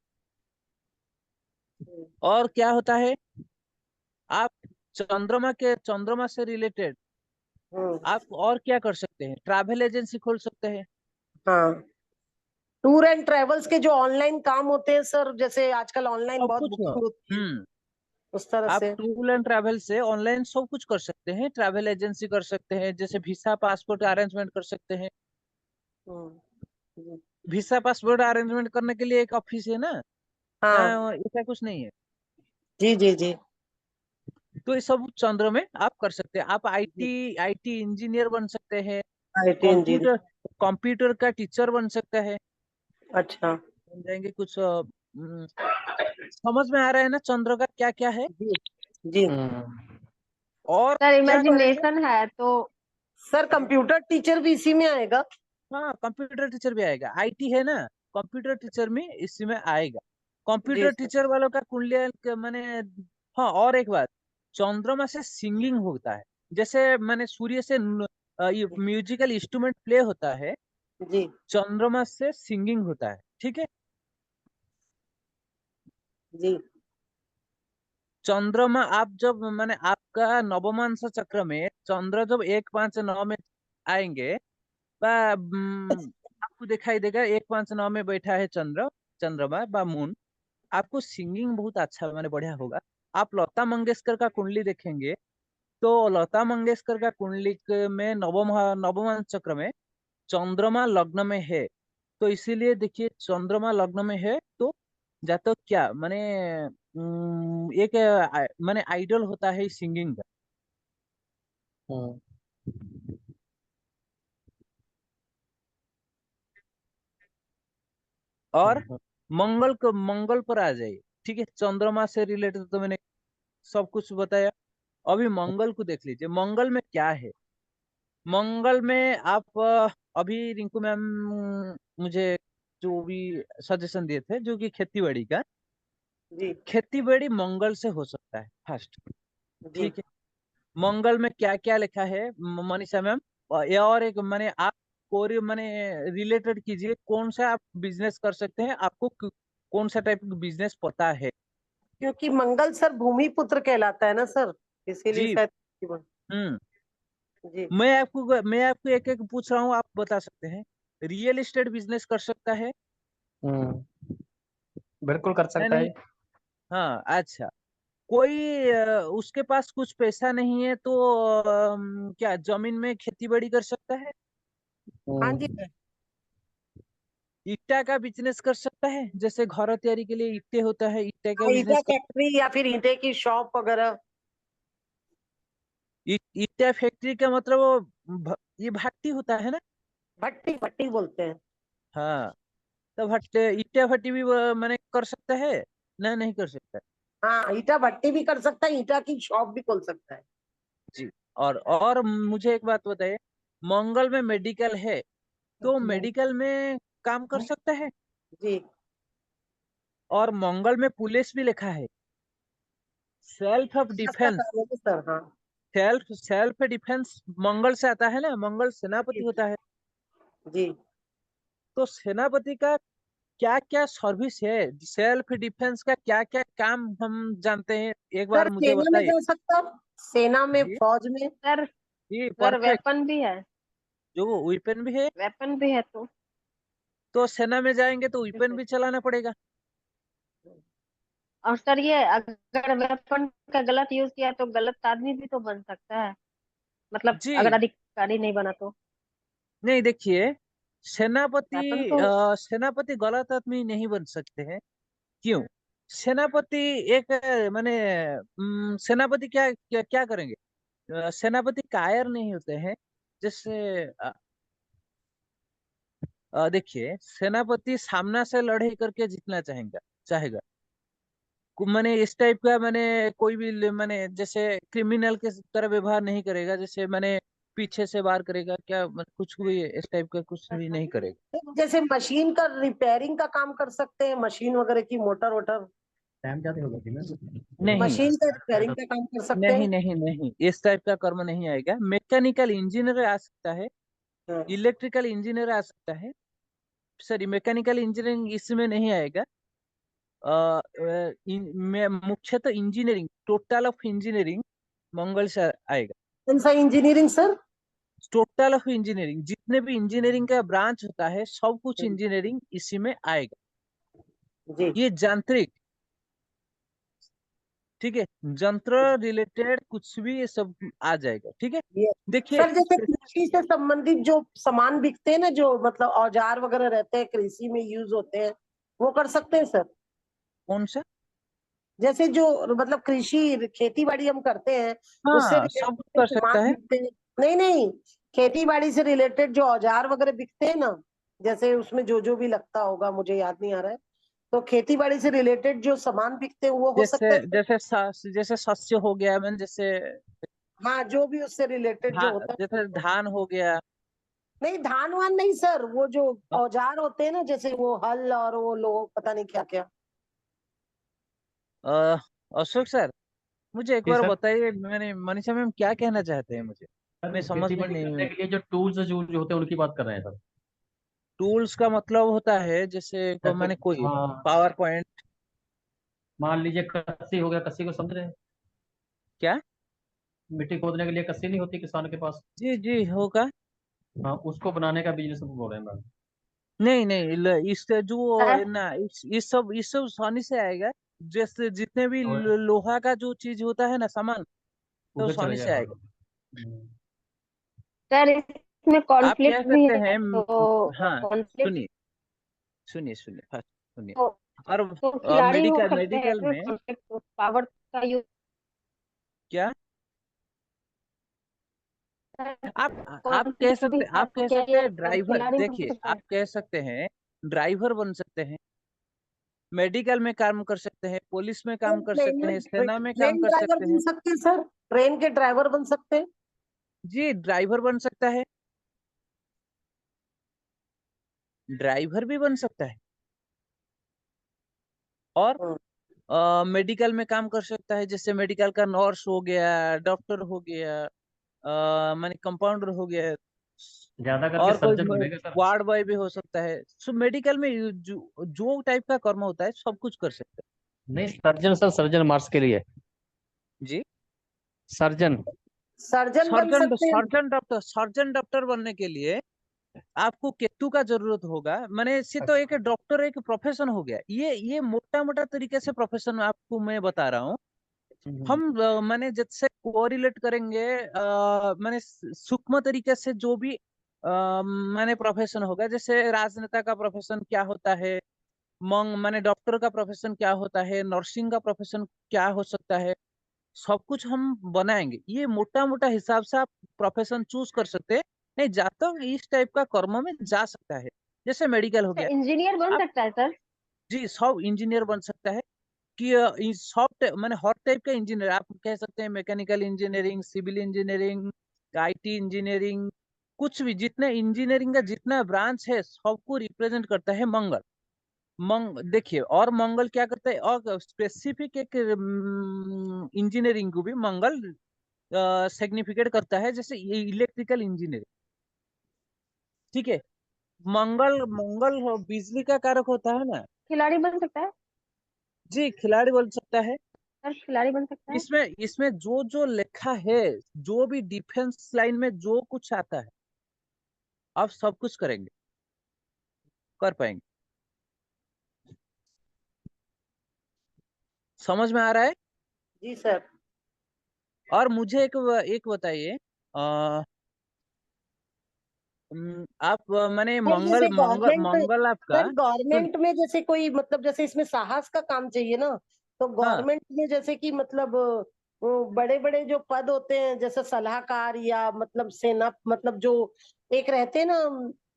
और क्या होता है, आप चंद्रमा से रिलेटेड हम्म, आप और क्या कर सकते हैं, ट्रैवल एजेंसी खोल सकते हैं। हाँ, टूर एंड ट्रेवल्स के जो ऑनलाइन काम होते हैं सर, जैसे आजकल ऑनलाइन सब बहुत कुछ। बुकिंग होती है, हम्म, उस तरह आप से। टूर एंड ट्रैवल से ऑनलाइन सब कुछ कर सकते हैं, ट्रैवल एजेंसी कर सकते हैं, जैसे वीसा पासपोर्ट अरेंजमेंट कर सकते हैं। जी। वीसा पासपोर्ट अरेंजमेंट करने के लिए एक ऑफिस है ना, हाँ, ऐसा कुछ नहीं है। जी जी जी तो ये सब चंद्र में आप कर सकते हैं। आप आईटी आईटी इंजीनियर बन सकते हैं, आईटी इंजीनियर। कंप्यूटर कंप्यूटर का टीचर बन सकता है। अच्छा। बन जाएंगे कुछ समझ में आ रहा है ना चंद्र का क्या क्या है, जी जी और सर क्या करेंगे। इमेजिनेशन है तो। सर, कंप्यूटर टीचर भी इसी में आएगा। हाँ, कंप्यूटर टीचर भी आएगा, आईटी है ना, कंप्यूटर टीचर में इसी में आएगा। जी कंप्यूटर सर। टीचर वालों का कुंडली मैंने, हाँ, और एक बात, चंद्रमा से सिंगिंग होता है, जैसे मैंने सूर्य से म्यूजिकल इंस्ट्रूमेंट प्ले होता है, जी चंद्रमा से सिंगिंग होता है, ठीक है। जी चंद्रमा आप जब मैंने आपका नवमांश चक्र में चंद्र जब 1 5 9 में आएंगे, आपको दिखाई देगा 1 5 9 में बैठा है चंद्रमा बा मून, आपको सिंगिंग बहुत अच्छा मैंने बढ़िया होगा। आप लता मंगेशकर का कुंडली देखेंगे, तो लता मंगेशकर का कुंडली में नवम चक्र में चंद्रमा लग्न में है, तो इसीलिए देखिए चंद्रमा लग्न में है तो जातक क्या माने एक माने आइडल होता है सिंगिंग का। और मंगल पर आ जाइए, ठीक है, चंद्रमा से रिलेटेड तो मैंने सब कुछ बताया। अभी मंगल को देख लीजिए, मंगल में क्या है। मंगल में आप अभी रिंकू मैम मुझे जो भी सजेशन दिए थे, जो कि खेती बाड़ी का, जी खेती बाड़ी मंगल से हो सकता है फर्स्ट, जी ठीक है। मंगल में क्या क्या लिखा है मनीषा मैम, ये और एक मैंने आप कोरी मैंने रिलेटेड कीजिए, कौन सा आप बिजनेस कर सकते हैं, आपको कौन सा टाइप का बिजनेस पता है। क्योंकि मंगल सर भूमि पुत्र कहलाता है ना सर, इसीलिए जी। शायद। हम्म, जी। मैं आपको एक एक पूछ रहा हूँ, आप बता सकते हैं। रियल एस्टेट बिजनेस कर सकता है, बिल्कुल कर सकता नहीं। है। हाँ, अच्छा। कोई उसके पास कुछ पैसा नहीं है तो क्या जमीन में खेती बाड़ी कर सकता है। हाँ जी। ईटा का बिजनेस कर सकता है, जैसे घर तैयारी के लिए ईटे होता है, ईटे का हाँ, ईटा बिजनेस कर। फैक्ट्री या फिर ईटे की शॉप वगैरह। ईटा फैक्ट्री का मतलब वो ये भट्टी होता है ना। भट्टी भट्टी बोलते हैं। हाँ, तो भट्टे ईटा भट्टी भी मैंने कर सकता है, नहीं नहीं कर सकता। हाँ, ईटा भट्टी भी कर सकता है, ईटा की शॉप भी खोल सकता है। जी। और मुझे एक बात बताइए, मंगल में मेडिकल है, तो मेडिकल में काम कर सकता है। जी और मंगल में पुलिस भी लिखा है, सेल्फ ऑफ इसका डिफेंस। काम है सर। हाँ सेल्फ सेल्फ डिफेंस मंगल से आता है ना, मंगल सेनापति होता है। जी तो सेनापति का क्या क्या सर्विस है, सेल्फ डिफेंस का क्या क्या काम हम जानते हैं, एक सर, बार मुझे सेना में बताइए। जा सकता है, सेना में, जी फौज में। सर जी सर परफेक्ट। वेपन भी है, जो वो वेपन भी है, वेपन भी है तो सेना में जाएंगे तो वेपन जैसे। भी चलाना पड़ेगा। और सर ये अगर वेपन का गलत यूज किया तो गलत आदमी भी तो बन सकता है, मतलब अगर जी अधिकारी नहीं बना तो। नहीं, देखिए, सेनापति वेपन तो सेनापति गलत आदमी नहीं बन सकते हैं। क्यों? सेनापति एक माने सेनापति क्या क्या, क्या करेंगे? सेनापति कायर नहीं होते हैं। जैसे देखिए, सेनापति सामना से लड़ाई करके जीतना चाहेगा चाहेगा। माने इस टाइप का, माने कोई भी माने जैसे क्रिमिनल के तरह व्यवहार नहीं करेगा, जैसे माने पीछे से वार करेगा क्या, कुछ भी इस टाइप का कुछ भी नहीं करेगा। जैसे मशीन का रिपेयरिंग का काम कर सकते हैं, मशीन वगैरह की, मोटर वोटर, टाइम ज्यादा हो गया थी ना। नहीं मशीन का रिपेयरिंग का काम कर सकते नहीं हैं। नहीं नहीं, इस टाइप का कर्म नहीं आएगा। मैकेनिकल इंजीनियर आ सकता है, हाँ, इलेक्ट्रिकल इंजीनियर आ सकता है। सॉरी, मैकेनिकल इंजीनियरिंग इसमें नहीं आएगा। मुख्यतः इंजीनियरिंग, टोटल ऑफ इंजीनियरिंग मंगल से आएगा। कौन सा engineering sir? Total of engineering, जितने भी इंजीनियरिंग का ब्रांच होता है सब कुछ इंजीनियरिंग इसी में आएगा। जी ये यांत्रिक, ठीक है, यंत्र रिलेटेड कुछ भी ये सब आ जाएगा, ठीक है। ये देखिए सर, जैसे कृषि से संबंधित जो सामान बिकते हैं ना, जो मतलब औजार वगैरह रहते हैं, कृषि में यूज होते हैं, वो कर सकते हैं सर? कौन सा? जैसे जो मतलब कृषि खेती बाड़ी हम करते हैं, उससे हाँ, सब कुछ रिलेटेड कर सामान सकता है। बिकते हैं। नहीं नहीं, खेती बाड़ी से रिलेटेड जो औजार वगैरह बिकते हैं ना, जैसे उसमें जो भी लगता होगा, मुझे याद नहीं आ रहा है, तो खेती बाड़ी से रिलेटेड जो सामान बिकते हैं वो हो जैसे सकता है सर? जैसे शस्य हो गया, मैंने जैसे हाँ, जो भी उससे रिलेटेड जो होता है जैसे धान हो गया। नहीं, धान वान नहीं सर, वो जो अ, औजार होते हैं ना, जैसे वो हल और वो लोग पता नहीं क्या क्या। अशोक सर, मुझे एक जी बार सर। बताइए, मैंने मनीषा मैम क्या कहना चाहते हैं मुझे, सर मैं समझ खेती में बाड़ी करने नहीं। के लिए जो टूल्स जो होते हैं उनकी बात कर रहे हैं सर। टूल्स का मतलब होता है जैसे जैसे मैंने कोई हाँ, पावर पॉइंट। मान लीजिए कस्सी हो गया, कस्सी को समझ रहे हैं? क्या? मिट्टी खोदने के लिए कस्सी नहीं होती किसानों के पास? जी जी होगा। हाँ, उसको बनाने का बिजनेस बोल रहे हैं मैम। नहीं नहीं, इससे जो सर ना इस सब आसानी से आएगा। जैसे जितने भी और लोहा का जो चीज होता है ना सामान, तो उधर चले आसानी से जाएगा। आएगा। सर इसमें आप कह कॉन्फ्लिक्ट भी सकते है हैं तो हाँ, कॉन्फ्लिक्ट सुनिए सुनिए सुनिए, फर्स्ट सुनिए। तो, और तो खिलाड़ी हो मेडिकल सकते हैं मेडिकल इसमें में कॉन्फ्लिक्ट पावर का यूज। क्या, कॉन्फ्लिक्ट भी है आप तो कह क्या सकते ये हैं ड्राइवर, खिलाड़ी हो देखिए सकता आप है? कह सकते हैं ड्राइवर बन सकते हैं, मेडिकल में काम कर सकते हैं, पुलिस में काम कर ट्रेन सकते में हैं, सेना में काम ट्रेन कर ड्राइवर सकते बन हैं। सकते हैं सर, ट्रेन के ड्राइवर बन सकते हैं। जी, ड्राइवर बन सकता है, ड्राइवर भी बन सकता है। और हाँ, मेडिकल में काम कर सकता है, जैसे मेडिकल का नर्स हो गया, डॉक्टर हो गया, माने कंपाउंडर हो गया, ज्यादा करके और कोई सर्जन बनेगा सर। वार्ड बॉय भी हो सकता है। सो मेडिकल में जो टाइप का कर्म होता है सब कुछ कर सकता नहीं, सर्जन सर, सर्जन मार्स के लिए। है। जी, सर्जन। सर्जन बन सकते हैं। सर्जन डॉक्टर बनने के लिए आपको केतु का जरूरत होगा। मैंने इससे तो एक डॉक्टर एक प्रोफेशन हो गया, ये मोटा मोटा तरीके से प्रोफेशन आपको मैं बता रहा हूँ। हम मैंने जैसे कोरिलेट करेंगे, मैंने सूक्ष्म तरीके से जो भी मैंने प्रोफेशन होगा, जैसे राजनेता का प्रोफेशन क्या होता है, मैंने डॉक्टर का प्रोफेशन क्या होता है, नर्सिंग का प्रोफेशन क्या हो सकता है, सब कुछ हम बनाएंगे। ये मोटा मोटा हिसाब से आप प्रोफेशन चूज कर सकते हैं। नहीं जाता हूँ इस टाइप का कर्म में जा सकता है, जैसे मेडिकल हो गया। इंजीनियर बन आप सकता है सर? जी सब इंजीनियर बन सकता है, कि मैंने हर टाइप का इंजीनियर आप कह सकते हैं, mechanical engineering, civil engineering, IT engineering, कुछ भी जितने इंजीनियरिंग का जितना ब्रांच है सबको रिप्रेजेंट करता है मंगल। देखिए, और मंगल क्या करता है, और स्पेसिफिक एक इंजीनियरिंग को भी मंगल सिग्निफिकेट करता है, जैसे इलेक्ट्रिकल इंजीनियर। ठीक है, मंगल मंगल बिजली का कारक होता है ना। खिलाड़ी बन सकता है जी, खिलाड़ी बन सकता है। सर, खिलाड़ी बन सकता है। इसमें इसमें जो जो लिखा है, जो भी डिफेंस लाइन में जो कुछ आता है, आप सब कुछ करेंगे, कर पाएंगे। समझ में आ रहा है? जी सर। और मुझे एक बताइए, आप माने सर मंगल जैसे मंगल गवर्नमेंट, मंगल आपका। सर सुन। गवर्नमेंट में जैसे कोई मतलब जैसे इसमें साहस का काम चाहिए ना, तो हाँ गवर्नमेंट में जैसे कि मतलब बड़े बड़े जो पद होते हैं जैसे सलाहकार या मतलब सेना, मतलब जो एक रहते हैं ना,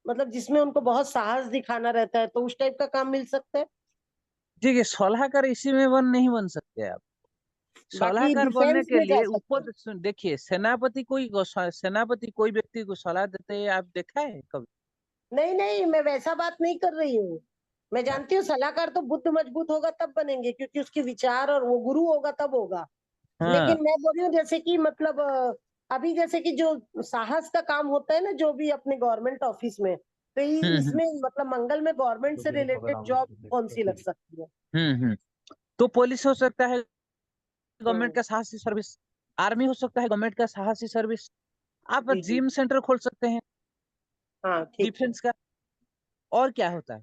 मतलब जिसमें उनको बहुत साहस दिखाना रहता है, तो उस टाइप का काम मिल सकता है। ठीक है, सलाहकार इसी में नहीं बन सकते आप। बाकी सलाहकार बनने डिफेंस के में जा लिए सकते हैं। ऊपर देखिए, सेनापति कोई व्यक्ति को सलाह देते हैं, आप देखा है कभी? नहीं नहीं, मैं वैसा बात नहीं कर रही हूँ। मैं जानती हूँ सलाहकार तो बुद्ध मजबूत होगा तब बनेंगे, क्योंकि उसके विचार और वो गुरु होगा तब होगा। हाँ। लेकिन मैं बोल रही हूँ जैसे कि मतलब अभी जैसे कि जो साहस का काम होता है ना, जो भी अपने गवर्नमेंट ऑफिस में, तो हम्म इसमें मतलब मंगल में गवर्नमेंट से रिलेटेड जॉब कौन सी लग सकती है? हम्म। तो पुलिस हो सकता है, गवर्नमेंट हम्म। का साहसी सर्विस। आर्मी हो सकता है, गवर्नमेंट का साहसी सर्विस। आप जी जी। जिम सेंटर खोल सकते हैं, हाँ ठीक है। डिफेंस का। और क्या होता है?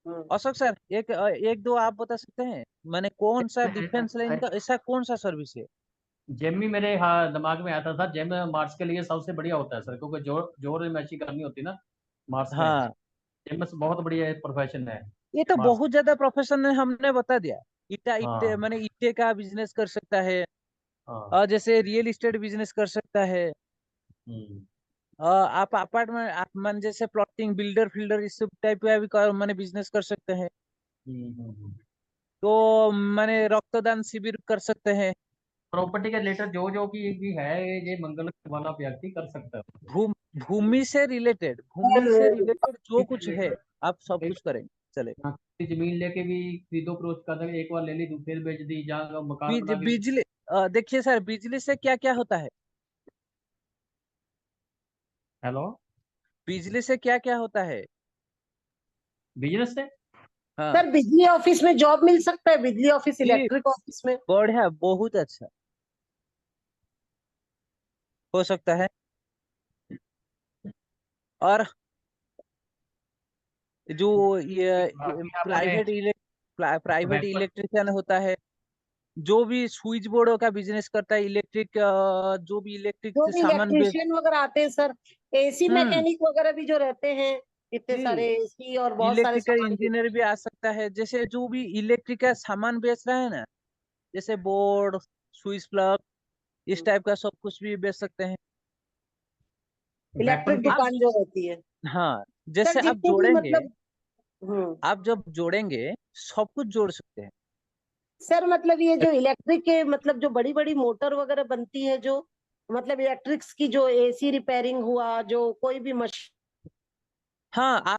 हम्म। अशोक सर, एक दो आप बता सकते हैं, मैंने कौन सा डिफेंस लाइन का ऐसा कौन सा सर्विस है? जेम ही मेरे हाँ दिमाग में आता था। जेम मार्स के लिए सबसे बढ़िया होता है सर, क्योंकि जोर जोर में अच्छी करनी होती है ना मार्स में। हाँ, जेम में बहुत बढ़िया प्रोफेशन है ये तो मार्स। बहुत ज्यादा प्रोफेशन है, हमने बता दिया। इटा इट्टे हाँ मैंने इट्टे का बिजनेस कर सकता है, हाँ। और जैसे रियल एस्टेट बिजनेस कर सकता है। हम्म आप अपार्टमेंट, आप मान जैसे प्लॉटिंग, बिल्डर फिल्डर, इस सब टाइप का भी मैंने बिजनेस कर सकते हैं। हम्म। तो मैंने रक्तदान शिविर कर सकते हैं। प्रॉपर्टी के रिलेटेड जो जो की भी है, ये मंगल वाला व्यक्ति कर सकता है। भूम भूमि से और रिलेटेड जो कुछ है, आप सब कुछ करेंगे, चले। हाँ, जमीन लेके भी खरीदो फरोख्त कर दे, एक बार ले ली फिर बेच दी, जहाँ मकान बना के। बिजली, देखिए सर, बिजली से क्या क्या होता है? हेलो। बिजली से क्या क्या होता है? बिजनेस से। हाँ सर बिजली ऑफिस में जॉब मिल सकता है, बिजली ऑफिस, जी, इलेक्ट्रिक ऑफिस में? बढ़िया, बहुत अच्छा हो सकता है। और जो ये बाकी आपने प्राइवेट वेपन। इलेक्ट्रिशियन होता है, जो भी स्विच बोर्डों का बिजनेस करता है, इलेक्ट्रिक, जो भी जो इलेक्ट्रिक भी सामान इलेक्ट्रिशियन वगैरह आते हैं सर, एसी हम्म मैकेनिक वगैरह भी जो रहते हैं, इतने जी, सारे एसी और बहुत सारे इलेक्ट्रिकल सामान भी। इंजीनियर भी आ सकता है, जैसे जो भी इलेक्ट्रिक का सामान बेच रहा है ना, जैसे बोर्ड, स्विच प्लग, इस टाइप का सब कुछ भी बेच सकते हैं वेपन इलेक्ट्रिक की। आप। दुकान जो रहती है। हाँ, सर जैसे आप जितने भी जोड़ेंगे, मतलब हम्म। आप जब जोड़ेंगे, सब कुछ जोड़ सकते हैं। सर मतलब ये जो इलेक्ट्रिक के मतलब जो बड़ी बड़ी मोटर वगैरह बनती है, जो मतलब इलेक्ट्रिक्स की, जो एसी रिपेयरिंग हुआ, जो कोई भी मशीन। हाँ,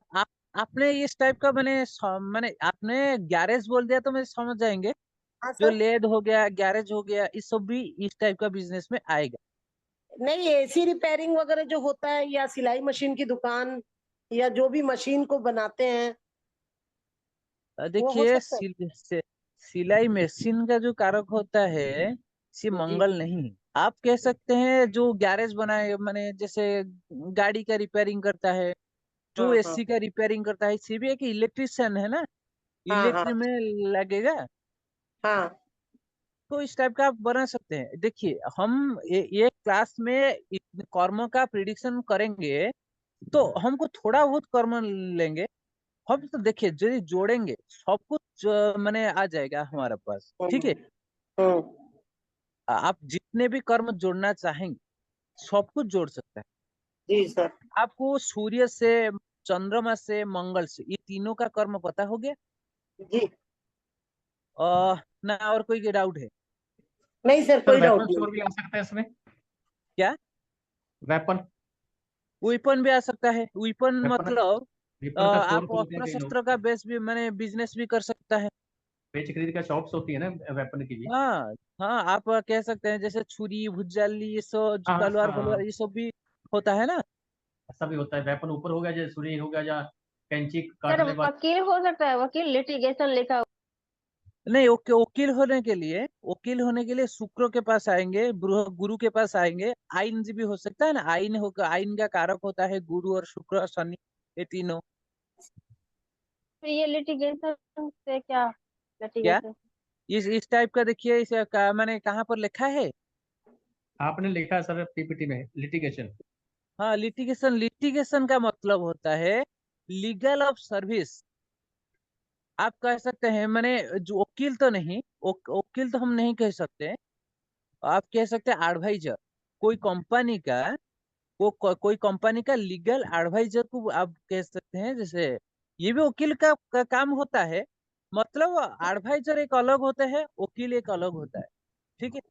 आपने इस टाइप का, मैंने आपने गैरेज बोल दिया तो मैं समझ जाएंगे। हाँ जो सर। लेद हो गया, गैरेज हो गया, इस सब भी इस टाइप का बिजनेस में आएगा। नहीं, एसी रिपेयरिंग वगैरह जो होता है, या सिलाई मशीन की दुकान, या जो भी मशीन को बनाते हैं, वो हो देखिए, सकता है। सिलाई मशीन का जो कारक होता है, ये जी मंगल नहीं। आप कह सकते हैं जो गैरेज बनाए, मैंने जैसे गाड़ी का रिपेयरिंग करता है, जो हाँ हाँ एसी का रिपेयरिंग करता है, ये भी एक इलेक्ट्रिशियन है ना, हाँ हाँ इलेक्ट्रिक में लगेगा। हाँ। तो इस टाइप का आप बना सकते हैं। देखिए, हम ये क्लास में कर्म का प्रिडिक्शन करेंगे, तो हमको थोड़ा बहुत कर्म लेंगे। हम तो देखिए, यदि जोड़ेंगे, सब कुछ मैंने आ जाएगा हमारे पास। ठीक है, हम्म। हम्म। आप जितने भी कर्म जोड़ना चाहेंगे, सब कुछ जोड़ सकते हैं। जी सर। आपको सूर्य से, चंद्रमा से, मंगल से, ये तीनों का कर्म पता हो गया? जी। ना और कोई डाउट है? नहीं सर, सर कोई डाउट वेपन नहीं। स्टोर भी आ सकता है इसमें। क्या? वेपन। वेपन भी आ सकता है। वेपन वेपन मतलब वेपन का स्टोर आप खोलते हैं अस्त्र कई लोग। शस्त्र का बेस भी, मैंने बिजनेस भी कर सकता है। बेच खरीद का शॉप्स होती है ना वेपन की भी। हाँ हाँ, आप कह सकते हैं जैसे छुरी भुजाली ये सब, हाँ तलवार हाँ, बलवार ये सब भी होता है ना। ऐसा भी होता है, वेपन ऊपर हो गया जैसे छुरी हो गया या कैंची सर काटने वाला। वकील हो सकता है, वकील लिटिगेशन लिखा। नहीं, ओके, वकील होने के लिए शुक्र के पास आएंगे, गुरु के पास आएंगे। आईनजीबी हो सकता है ना, आईन होगा, आईन का कारक होता है गुरु और शुक्र और शनि, ये तीनों। तो ये लिटिगेशन से क्या, क्या लिटिगेशन। इस टाइप का देखिए, मैंने कहाँ पर लिखा है। आपने लिखा है सर पीपीटी में लिटिगेशन। हाँ, लिटिगेशन का मतलब होता है लीगल ऑफ सर्विस। आप कह सकते हैं, मैंने जो वकील तो नहीं, वकील तो हम नहीं कह सकते। आप कह सकते हैं एडवाइजर, कोई कंपनी का, कोई कंपनी का लीगल एडवाइजर को आप कह सकते हैं। जैसे ये भी वकील का काम होता है, मतलब एडवाइजर एक अलग होता है, वकील एक अलग होता है। ठीक है।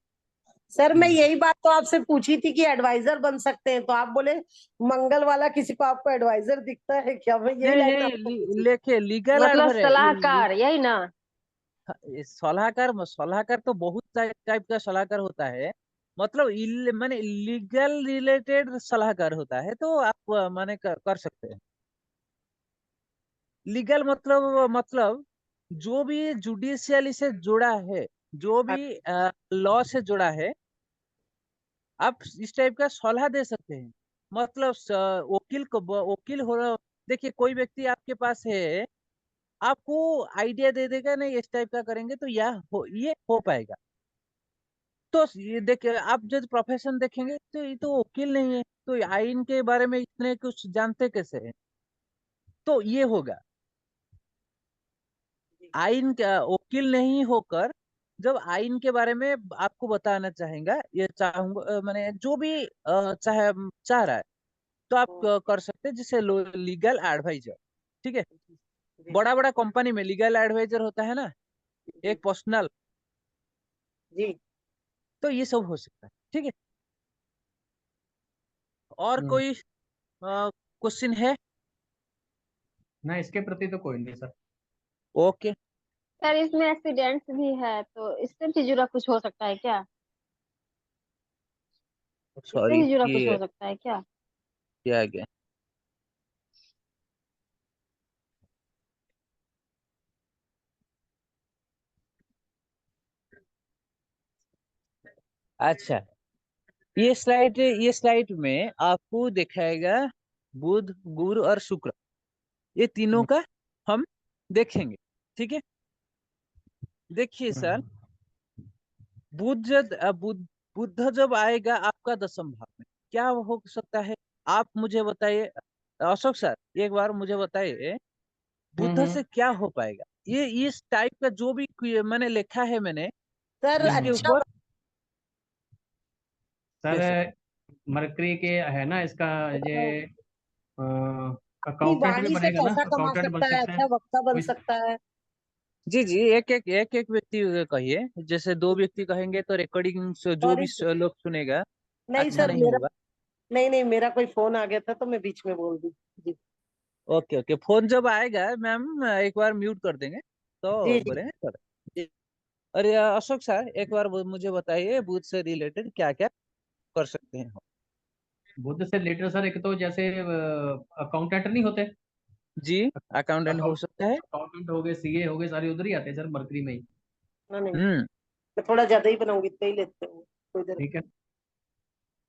सर मैं यही बात तो आपसे पूछी थी कि एडवाइजर बन सकते हैं, तो आप बोले मंगल वाला किसी को आपको एडवाइजर दिखता है क्या? मैं यही नहीं लाइन नहीं, आपको पूछी। लेखे लीगल मतलब एडवाइजर, सलाहकार, यही ना। सलाहकार, सलाहकार तो बहुत टाइप का सलाहकार होता है। मतलब माने लीगल रिलेटेड सलाहकार होता है, तो आप माने कर सकते हैं। लीगल मतलब जो भी जुडिशियली से जुड़ा है, जो भी लॉ से जुड़ा है, आप इस टाइप का सलाह दे सकते हैं। मतलब वकील हो रहा। देखिए, कोई व्यक्ति आपके पास है, आपको आइडिया दे देगा, नहीं इस टाइप का करेंगे तो ये हो पाएगा। तो ये देखिए, आप जब प्रोफेशन देखेंगे तो ये तो वकील नहीं है, तो आइन के बारे में इतने कुछ जानते कैसे हैं? तो ये होगा, आइन का वकील नहीं होकर जब आइन के बारे में आपको बताना चाहेगा, ये चाहूंगा, मैंने जो भी चाह रहा है, तो आप कर सकते हैं, जैसे लीगल एडवाइजर। ठीक है। बड़ा बड़ा कंपनी में लीगल एडवाइजर होता है ना, एक पर्सनल, जी। तो ये सब हो सकता है। ठीक है। और हम्म, कोई क्वेश्चन है? ना इसके प्रति तो कोई नहीं सर। ओके। सर इसमें एक्सीडेंट्स भी है, तो इससे भी जुड़ा कुछ हो सकता है क्या? इससे सॉरी, भी जुड़ा कुछ ये हो सकता है क्या? क्या आ गया? अच्छा, ये स्लाइड में आपको दिखाएगा बुध, गुरु और शुक्र, ये तीनों हम्म, का हम देखेंगे। ठीक है। देखिए सर, हम्म, बुध बुध जब आएगा आपका दसम भाव में, क्या हो सकता है? आप मुझे बताइए, अशोक सर, एक बार मुझे बताइए, बुध हम्म, से क्या हो पाएगा? ये इस टाइप का जो भी मैंने लिखा है, मैंने सर इसके अच्छा। ऊपर। Sir yes sir. मरकरी के है ना इसका, ये कि अकाउंटेंट भी वाणी से बनेगा ना, पैसा कमा अकाउंटेंट बन सकता है, सकते हैं अच्छा वक्ता बन कोई। सकता है। जी जी, एक एक व्यक्ति कहिए, जैसे दो व्यक्ति कहेंगे तो रिकॉर्डिंग जो भी सॉरी सर। लोग सुनेगा, नहीं अच्छा सर नहीं मेरा, होगा। नहीं नहीं, मेरा कोई फोन आ गया था तो मैं बीच में बोल दी। जी। ओके ओके, फोन जब आएगा मैम एक बार म्यूट कर देंगे, जी तो जी। बोलेंगे सर। जी। अरे अशोक सर, एक बार मुझे बताइए, बुध से रिलेटेड क्या क्या कर सकते हैं हम? बुद्ध से रिलेटेड सर, एक तो जैसे अकाउंटेंट नहीं होते, जी, अकाउंटेंट हो सकता है। अकाउंटेंट हो गए, सीए हो गए, सारे उधर ही आते हैं सर मरकरी में ही। नहीं नहीं, हम्म। मैं थोड़ा ज्यादा ही बनाऊंगी, इतना ही लेते हैं कोई देर। ठीक है।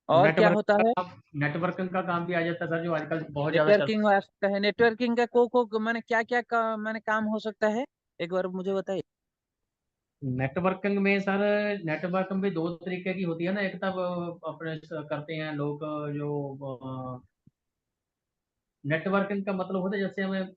और क्या नेटवर्क होता है? नेटवर्किंग का काम भी आ जाता है सर, जो आजकल बहुत ज्यादा चल नेटवर्किंग आ सकता है। नेटवर्किंग का मैंने क्या क्या मैंने काम हो सकता है, एक बार मुझे बताइए। नेटवर्किंग में सर, नेटवर्किंग भी दो तरीके की होती है ना, एक तब अपने करते हैं लोग जो नेटवर्किंग का मतलब होता है जैसे हमें।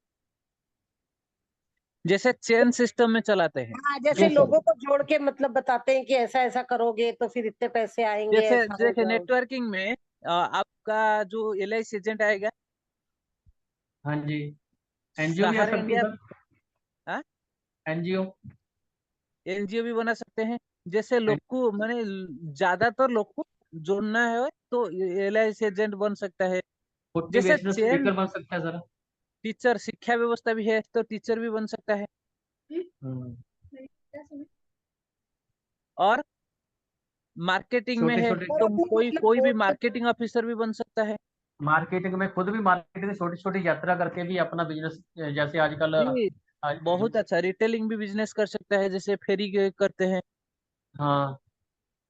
जैसे चेन सिस्टम में चलाते हैं। हाँ, जैसे यस सर। लोगों को जोड़ के मतलब बताते हैं कि ऐसा ऐसा करोगे तो फिर इतने पैसे आएंगे, जैसे ऐसा हो देखिए, जाएगा। नेटवर्किंग में आपका जो LIC एजेंट आएगा, हाँ जी, एनजीओ भी आ सहारा सकती है इंडिया, सर। एनजीओ। NGO भी बना सकते हैं। जैसे लोग को मैंने ज्यादातर लोग को जोड़ना है, तो LIC एजेंट बन सकता है। जैसे मोटिवेशनल चेन, स्पीकर बन सकता है सर। टीचर, शिक्षा व्यवस्था भी है तो टीचर भी बन सकता है। हम्म, और मार्केटिंग में छोटे है छोटे तो अपने कोई मतलब कोई भी बोल सकते मार्केटिंग ऑफिसर भी बन सकता है। मार्केटिंग में, खुद भी मार्केटिंग में छोटी छोटी यात्रा करके भी अपना बिजनेस, जैसे आजकल जी आज- बहुत अच्छा, रिटेलिंग भी बिजनेस कर सकता है, जैसे फेरी करते हैं। हाँ,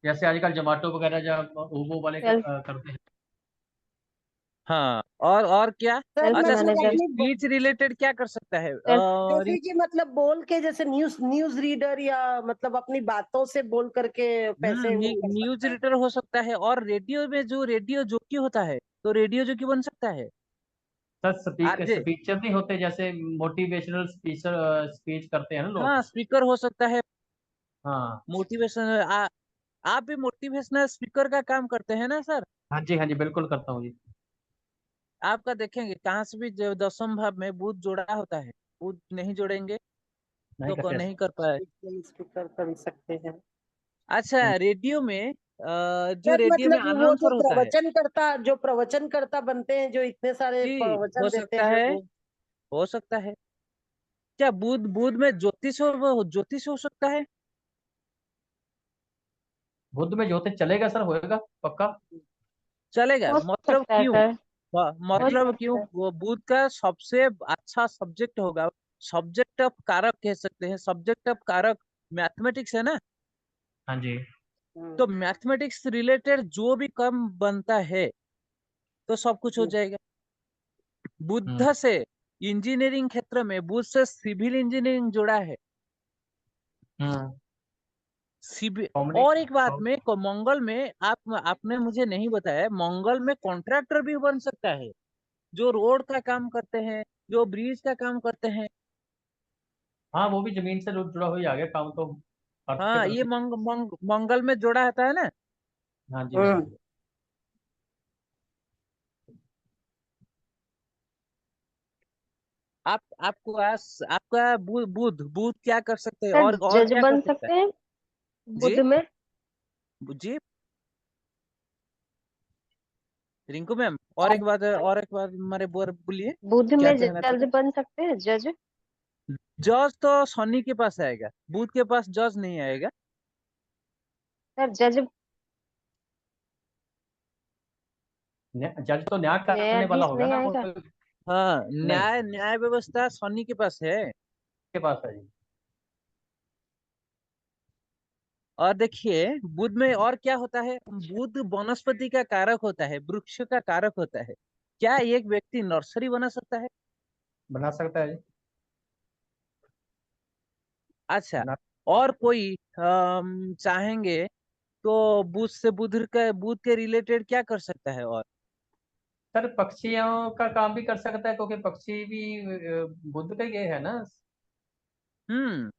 जैसे आजकल जोमेटो वगैरह जब ओवो वाले सेल्फ करते हैं। हाँ और क्या? सर अच्छा मतलब मैनेजर। अपनी स्पीच रिलेटेड क्या कर सकता है? सेल्फ जैसे कि मतलब बोल के जैसे न्यूज न्यूज रीडर या मतलब अपनी बातों से बोल करके पैसे earn कर न्यूज सकता है। रीडर हो सकता है, और रेडियो में जो रेडियो जॉकी होता है तो रेडियो जॉकी बन सकता है। सर आरजे, स्पीचर नहीं होते, जैसे मोटिवेशनल स्पीचर स्पीच करते हैं ना लोग। हाँ स्पीकर हो सकता है। हाँ मोटिवेशनल आप भी मोटिवेशनल स्पीकर का काम करते हैं ना सर? हाँ जी, हाँ जी, बिल्कुल करता हूँ जी। आपका देखेंगे कहाँ से भी जो दसम भाव में बुध जोड़ा होता है, बुध नहीं जोड़ेंगे नहीं तो करते नहीं ऐसा। कर पाए। स्पीकर कर सकते हैं। अच्छा हम्म, रेडियो में जो सर रेडियो में मतलब वो अनाउंसर होता है। जो प्रवचन करता बनते हैं, जो इतने सारे जी प्रवचन हो देते सकता हैं है, वो। हो सकता है। क्या बुध बुध में ज्योतिष हो सकता है? बुद्ध में ज्योतिष चलेगा सर, होएगा पक्का। चलेगा, हो मतलब सकता है क्यों? सर, हाँ हो जी। मतलब क्यों? सकता है। वो बुध का सबसे अच्छा सब्जेक्ट होगा, सब्जेक्ट ऑफ कारक कह सकते हैं, सब्जेक्ट ऑफ कारक मैथमेटिक्स है ना। हाँ जी। तो मैथमेटिक्स रिलेटेड जो भी काम बनता है तो सब कुछ हो जाएगा। हम्म बुध से इंजीनियरिंग क्षेत्र में, बुध से सिविल इंजीनियरिंग जुड़ा है। हम्म सिविल। और एक बात कॉम्युनिक में मंगल में आपने मुझे नहीं बताया, मंगल में कॉन्ट्रैक्टर भी बन सकता है, जो रोड का काम करते हैं, जो ब्रिज का काम करते हैं। हाँ, वो भी जमीन से जुड़ा हुआ ही आ गया काम तो, अर्थ के हाँ ये प्रति। मंगल में जोड़ा रहता है ना। हाँ जी, हम्म। बिल्कुल। आपको आपका बुध बुध क्या कर सकते हैं, सर और जज क्या कर बन सकता है? सकते हैं बुध जी में। जी रिंकू मैम, और एक बार हमारे बोलिए, बुध क्या में कहना जज चाहते बन सकते हैं, जज। हैं? जज तो शनि के पास आएगा, बुध के पास जज नहीं आएगा। सर जज जज तो न्याय करने वाला न्यायाधीश होगा नहीं ना वो आएगा। तो। हाँ नहीं, न्याय न्याय व्यवस्था शनि के पास है। के पास है जी। और देखिए बुध में और क्या होता है, बुध वनस्पति का कारक होता है, वृक्ष का कारक होता है। क्या एक व्यक्ति नर्सरी बना सकता है? बना सकता है जी। अच्छा, बना। और कोई चाहेंगे तो बुध के रिलेटेड क्या कर सकता है और? सर पक्षियों का काम भी कर सकता है, क्योंकि पक्षी भी बुद्ध का ये है ना। हम्म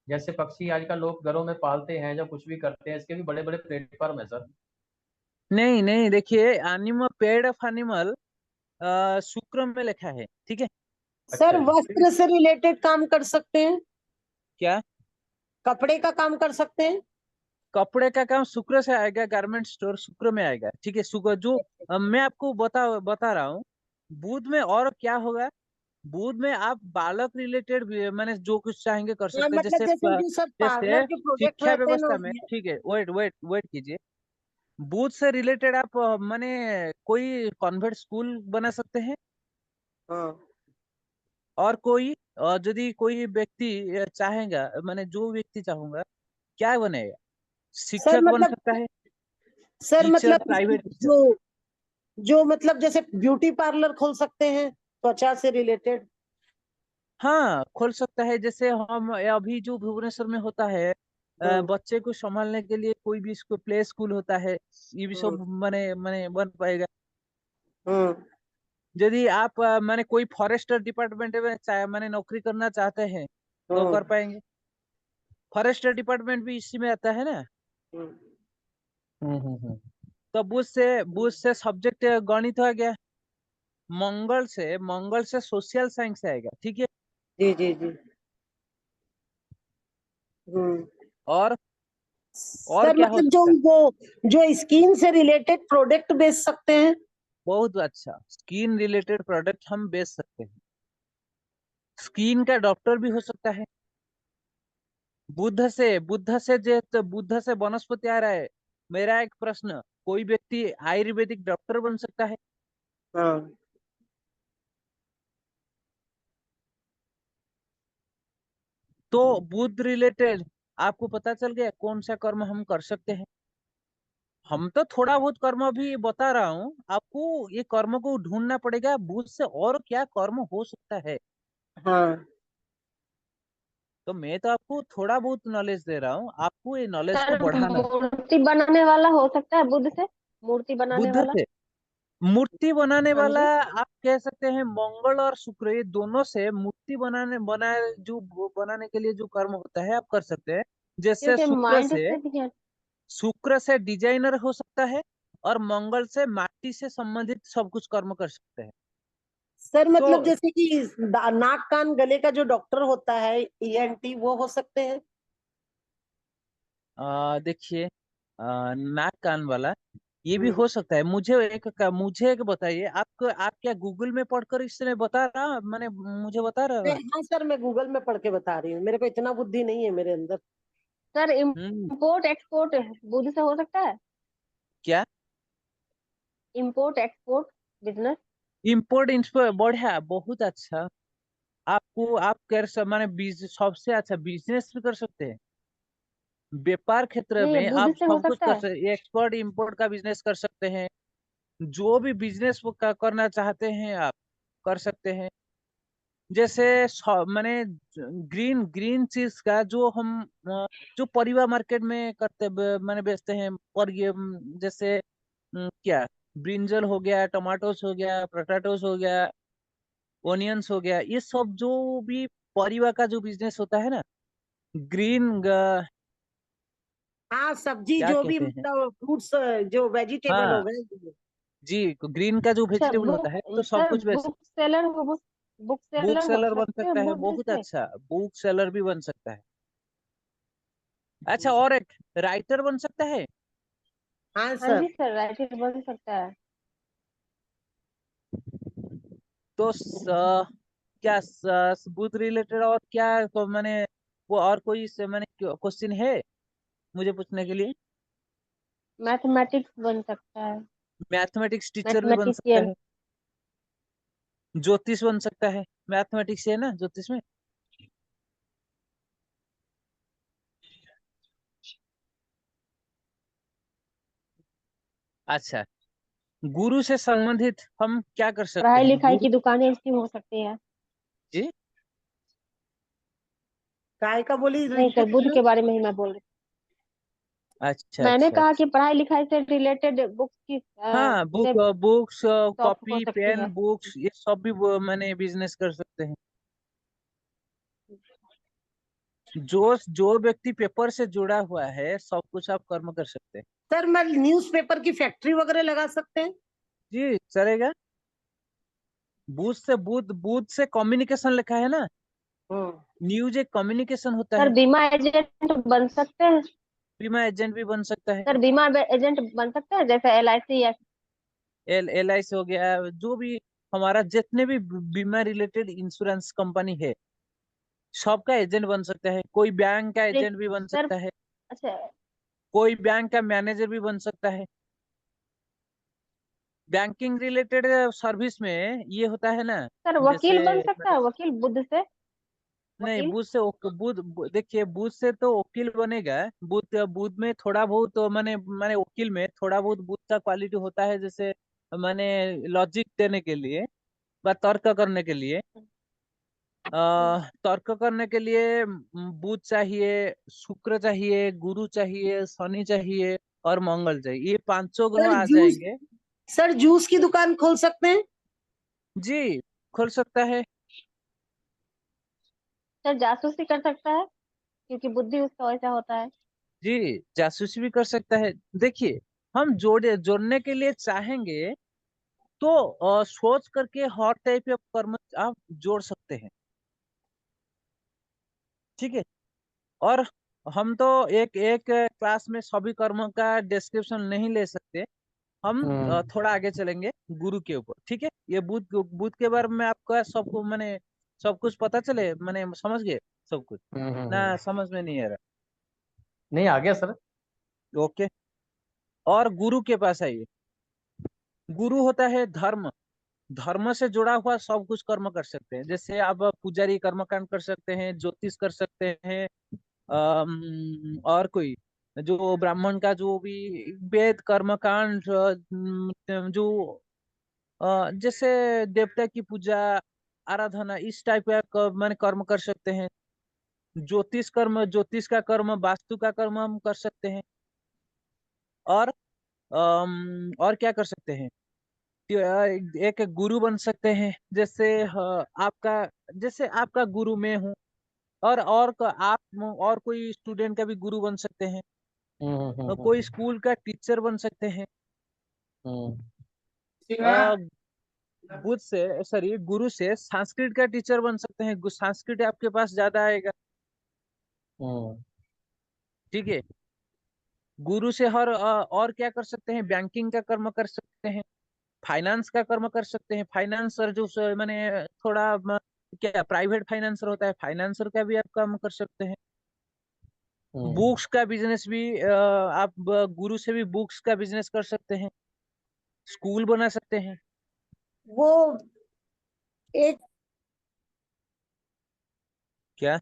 जैसे पक्षी आजकल लोग घरों में पालते हैं, जब कुछ भी करते हैं, इसके भी बड़े बड़े प्लेटफॉर्म है सर। नहीं नहीं, देखिए एनिमल, पेड ऑफ एनिमल शुक्र में लिखा है, ठीक है। सर अच्छा जी। वस्त्र से रिलेटेड काम कर सकते हैं, क्या? कपड़े का काम कर सकते हैं। कपड़े का काम शुक्र से आएगा, गारमेंट स्टोर शुक्र में आएगा, ठीक है। शुक्र जो मैं आपको बता रहा हूँ। बुध में और क्या होगा? बुध में आप बालक रिलेटेड भी मैंने जो कुछ चाहेंगे कर हाँ, सकते हैं, मतलब जैसे जो सब जैसे पार्लर के प्रोडक्ट शिक्षा रहते हैं ना व्यवस्था में, ठीक है, वेट वेट वेट कीजिए। बुध से रिलेटेड आप माने कोई कॉन्वेंट स्कूल बना सकते हैं। हाँ। और कोई यदि कोई व्यक्ति चाहेगा, मैंने जो व्यक्ति चाहूंगा क्या बनेगा? सर शिक्षक बन मतलब सकता है, सर टीचर, मतलब प्राइवेट टीचर। जो जो मतलब जैसे ब्यूटी पार्लर खोल सकते हैं, त्वचा से रिलेटेड। हाँ खोल सकता है, जैसे हम अभी जो भुवनेश्वर में होता है, हम्म। बच्चे को संभालने के लिए कोई भी स्कूल, प्ले स्कूल होता है, ये भी हम्म। सब माने माने बन पाएगा। हम्म। यदि आप माने कोई फॉरेस्टर डिपार्टमेंट में माने नौकरी करना चाहते हैं तो हम्म। कर पाएंगे। फॉरेस्टर डिपार्टमेंट भी इसी में आता है ना। हम्म। हम्म। तो बुध से सब्जेक्ट गणित आ गया। मंगल से सोशल साइंस आएगा, ठीक है। जी जी जी। हम्म। और सर क्या हो मतलब जो सकता है? वो जो स्किन से रिलेटेड प्रोडक्ट बेच सकते हैं। बहुत अच्छा, स्किन रिलेटेड प्रोडक्ट हम बेच सकते हैं। स्किन का डॉक्टर भी हो सकता है। बुद्ध से वनस्पति आ रहा है। मेरा एक प्रश्न, कोई व्यक्ति आयुर्वेदिक डॉक्टर बन सकता है? हाँ तो बुद्ध रिलेटेड आपको पता चल गया कौन सा कर्म हम कर सकते हैं। हम तो थोड़ा बहुत कर्म भी बता रहा हूँ आपको, ये कर्म को ढूंढना पड़ेगा बुद्ध से और क्या कर्म हो सकता है। हाँ तो मैं तो आपको थोड़ा बहुत नॉलेज दे रहा हूँ, आपको ये नॉलेज को सर बढ़ाना है। मूर्ति बनाने वाला हो सकता है बुद्ध से, मूर्ति बनाने बुद्ध वाला। से मूर्ति बनाने हाँ वाला, जी। आप कह सकते हैं मंगल और शुक्र, ये दोनों से मूर्ति बनाए जो बनाने के लिए जो कर्म होता है आप कर सकते हैं। जैसे क्योंकि माइंड से भी है। शुक्र से डिजाइनर हो सकता है, और मंगल से माटी से संबंधित सब कुछ कर्म कर सकते हैं। सर, तो मतलब जैसे कि नाक कान गले का जो डॉक्टर होता है, ईएनटी, वो हो सकते हैं? देखिए, नाक कान वाला ये भी हम्म। हो सकता है। मुझे एक बताइए, आप क्या गूगल में पढ़कर इसने बता रहा मैंने मुझे बता रहा? हाँ सर, मैं गूगल में पढ़ के बता रही हूँ, मेरे को इतना बुद्धि नहीं है मेरे अंदर। सर हम्म। इम्पोर्ट एक्सपोर्ट बुद्ध से हो सकता है। क्या? Import export business. Import import बढ़िया, बहुत अच्छा। आप माने सबसे अच्छा बिजनेस भी कर सकते हैं। व्यापार क्षेत्र नहीं, ये में बुद्ध आप से हो सब कुछ सकता कर है। सकते, एक्सपोर्ट इंपोर्ट का बिजनेस कर सकते हैं। जो भी बिजनेस वो करना चाहते हैं आप कर सकते हैं। जैसे माने ग्रीन ग्रीन चीज का जो हम जो परिवार मार्केट में माने बेचते हैं, और ये जैसे क्या, ब्रिंजल हो गया, टमाटोस हो गया, पोटैटोस हो गया, ओनियंस हो गया, ये सब जो भी परिवार का जो बिजनेस होता है ना, ग्रीन हाँ, सब्जी क्या जो भी कहते हैं, मतलब फ्रूट्स, जो वेजिटेबल हो हाँ गए। जी, ग्रीन का जो अच्छा वेजिटेबल होता बुक, है तो सब सर कुछ बेच। बुक सेलर हो, बुक बुक सेलर हो सेलर बन सकते हैं सकता है, बुद्ध बहुत से। अच्छा, बुक सेलर भी बन सकता है। अच्छा, और एक राइटर बन सकता है। हाँ हाँ सर। जी सर, राइटर बन सकता है। तो क्या बुक रिलेटेड और क्या मैंने वो और कोई से मैंने क्वेश्चन है मुझे पूछने के लिए? मैथमेटिक्स बन सकता है। मैथमेटिक्स टीचर भी बन सकता मैथमेटिशियन। है। ज्योतिष बन सकता है, मैथमेटिक्स है ना ज्योतिष में। अच्छा, गुरु से संबंधित हम क्या कर सकते पढ़ाई हैं लिखाई गुरु? की दुकानें इसकी हो सकती है। जी। काय का बोली, नहीं सर, रिपीट बुद्ध करो। के बारे में ही मैं बोल रही अच्छा हूँ। मैंने अच्छा कहा अच्छा। कि पढ़ाई लिखाई से रिलेटेड बुक्स की हाँ, से बुक्स, शॉप हो कॉपी सकती पेन है। बुक्स, ये सब भी मैंने बिजनेस कर सकते हैं। जो व्यक्ति पेपर से जुड़ा हुआ है सब कुछ आप कर्म कर सकते हैं। सर, मैं न्यूज़पेपर की फैक्ट्री वगैरह लगा सकते हैं? जी चलेगा। बुध से कम्युनिकेशन लिखा है ना, हम्म। न्यूज एक कम्युनिकेशन होता सर है। बीमा एजेंट बन सकते हैं। बीमा एजेंट भी बन सकता है। सर बीमा एजेंट बन सकते हैं, जैसे LIC या। LIC हो गया, जो भी हमारा जितने भी बीमा रिलेटेड इंश्योरेंस कंपनी है सबका एजेंट बन सकता है। कोई बैंक का एजेंट भी बन सर सकता है, अच्छा, कोई बैंक का मैनेजर भी बन सकता है। बैंकिंग रिलेटेड सर्विस में ये होता है ना, सर जैसे वकील बन सकता है, वकील बुद्ध से। नहीं, वकील। बुध से देखिए, बुध से तो वकील बनेगा। बुध बुध में थोड़ा बहुत तो माने माने वकील में थोड़ा बहुत बुध का क्वालिटी होता है, जैसे माने लॉजिक देने के लिए व तर्क करने के लिए। तर्क करने के लिए बुध चाहिए, शुक्र चाहिए, गुरु चाहिए, शनि चाहिए, और मंगल चाहिए, ये पांचों ग्रह सर आ जूस जाएंगे। सर जूस की दुकान खोल सकते हैं? जी, खुल सकता है। सर जासूसी कर सकता है, क्योंकि बुद्धि उसका वैसा होता है। जी, जासूसी भी कर सकता है। देखिए, हम जोड़ने के लिए चाहेंगे तो सोच करके हर टाइप ऑफ कर्म आप जोड़ सकते हैं। ठीक है। और हम तो एक एक क्लास में सभी कर्मों का डिस्क्रिप्शन नहीं ले सकते। हम थोड़ा आगे चलेंगे गुरु के ऊपर। ठीक है, ये बुध बुध के बारे में आपका सबको मैंने सब कुछ पता चले, मैंने समझ गए सब कुछ ना, समझ में नहीं आ रहा? नहीं आ गया सर। ओके। और गुरु के पास आइए। गुरु होता है धर्म। धर्म से जुड़ा हुआ सब कुछ कर्म कर सकते हैं, जैसे आप पुजारी कर्मकांड कर सकते हैं, ज्योतिष कर सकते हैं, और कोई जो ब्राह्मण का जो भी वेद कर्मकांड, जो जैसे देवता की पूजा, आराधना, इस टाइप का माने कर्म कर सकते हैं। ज्योतिष कर्म, ज्योतिष का कर्म, वास्तु का कर्म हम कर सकते हैं। और और क्या कर सकते हैं? एक गुरु बन सकते हैं, जैसे आपका, जैसे आपका गुरु मैं हूँ, आप और कोई स्टूडेंट का भी गुरु बन सकते हैं, और कोई स्कूल का टीचर बन सकते हैं। अ, बुद्ध से, सॉरी, गुरु से संस्कृत का टीचर बन सकते हैं, संस्कृत आपके पास ज्यादा आएगा। ठीक है। गुरु से और क्या कर सकते हैं? बैंकिंग का कर्म कर सकते हैं, फाइनेंस का कर्म कर सकते हैं। फाइनेंसर जो मैंने थोड़ा क्या प्राइवेट फाइनेंसर होता है, फाइनेंसर का भी आप काम कर सकते हैं। बुक्स का बिजनेस भी आप गुरु से भी बुक्स का बिजनेस कर सकते हैं, स्कूल बना सकते हैं। वो एक क्या?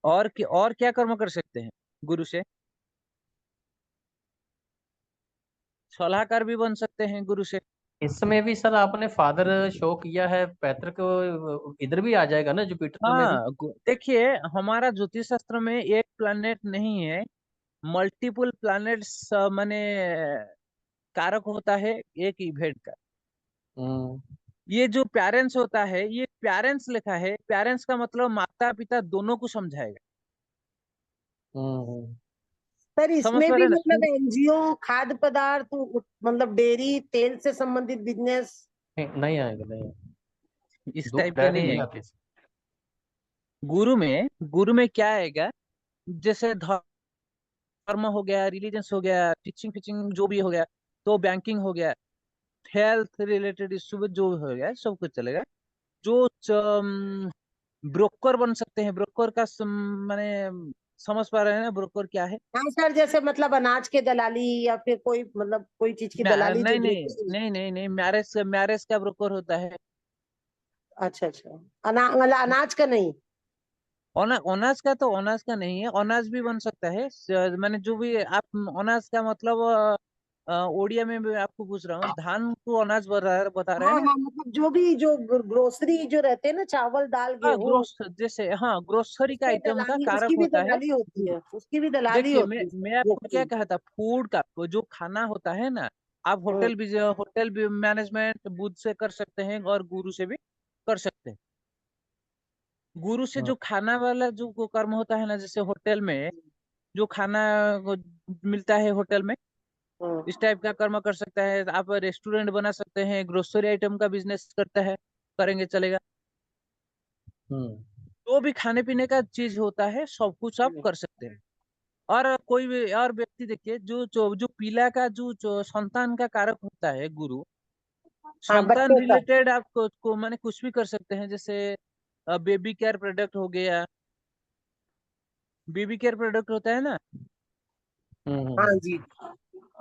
और क्या कर्म कर सकते हैं गुरु से? सलाहकार भी बन सकते हैं गुरु से। इसमें भी सर आपने फादर शो किया है, पैतृक इधर भी आ जाएगा ना, जुपिटर में भी। हाँ, देखिए, हमारा ज्योतिष शास्त्र में एक प्लैनेट नहीं है, मल्टीपल प्लैनेट्स माने कारक होता है एक इवेंट का। ये जो पेरेंट्स होता है, ये पेरेंट्स लिखा है, पेरेंट्स का मतलब माता पिता दोनों को समझाएगा। सर, समझ इसमें पा भी रहे हैं मतलब ना? एनजीओ, खाद्य पदार्थ, मतलब डेयरी, तेल से संबंधित बिजनेस। नहीं आएगा, नहीं आएगा। इस दूध टाइप का डेयरी नहीं नहीं है। आती। गुरु में क्या आएगा? जैसे धर्म हो गया, रिलीजन्स हो गया, टीचिंग फिचिंग जो भी हो गया, तो बैंकिंग हो गया, हेल्थ रिलेटेड इश्यू जो हो गया, सब कुछ चलेगा। जो ब्रोकर बन सकते हैं, ब्रोकर का माने समझ पा रहे हैं ना, ब्रोकर क्या है? हाँ सर, जैसे मतलब अनाज के दलाली या फिर कोई मतलब कोई चीज की दलाली जो नहीं नहीं ब्रोकर। नहीं नहीं नहीं, मैरिज का ब्रोकर होता है। अच्छा अच्छा, मतलब अनाज का नहीं। अनाज का तो अनाज का नहीं है, अनाज भी बन सकता है। मैंने जो भी आप अनाज का मतलब ओडिया में भी आपको पूछ रहा हूँ, धान को अनाज बता रहे हैं हाँ ना? हाँ, मतलब जो भी जो ग्रोसरी जो रहते हैं ना, चावल दाल हाँ, गेहूं, जैसे हाँ, ग्रोसरी का उसमें आइटम का दलाली, कारक उसकी भी होता है। दलाली होती है, उसकी भी दलाली देखिए, होती है मैं आपको क्या ब्रोकरी। कहा था, फूड का वो जो खाना होता है ना, आप होटल मैनेजमेंट बुद्ध से कर सकते हैं, और गुरु से भी कर सकते हैं। गुरु से जो खाना वाला जो कर्म होता है ना, जैसे होटल में जो खाना वो मिलता है होटल में, इस टाइप का कर्म कर सकता है। आप रेस्टोरेंट बना सकते हैं, ग्रोसरी आइटम का बिजनेस करता है, करेंगे चलेगा। जो भी खाने पीने का चीज होता है, सब कुछ आप कर सकते हैं। और कोई भी और व्यक्ति, देखिए, जो पीला का जो संतान का कारक होता है गुरु, हाँ, संतान बच्चों का। रिलेटेड आप को माने कुछ भी कर सकते हैं, जैसे बेबी केयर प्रोडक्ट हो गया। बेबी केयर प्रोडक्ट होता है ना, हाँ जी।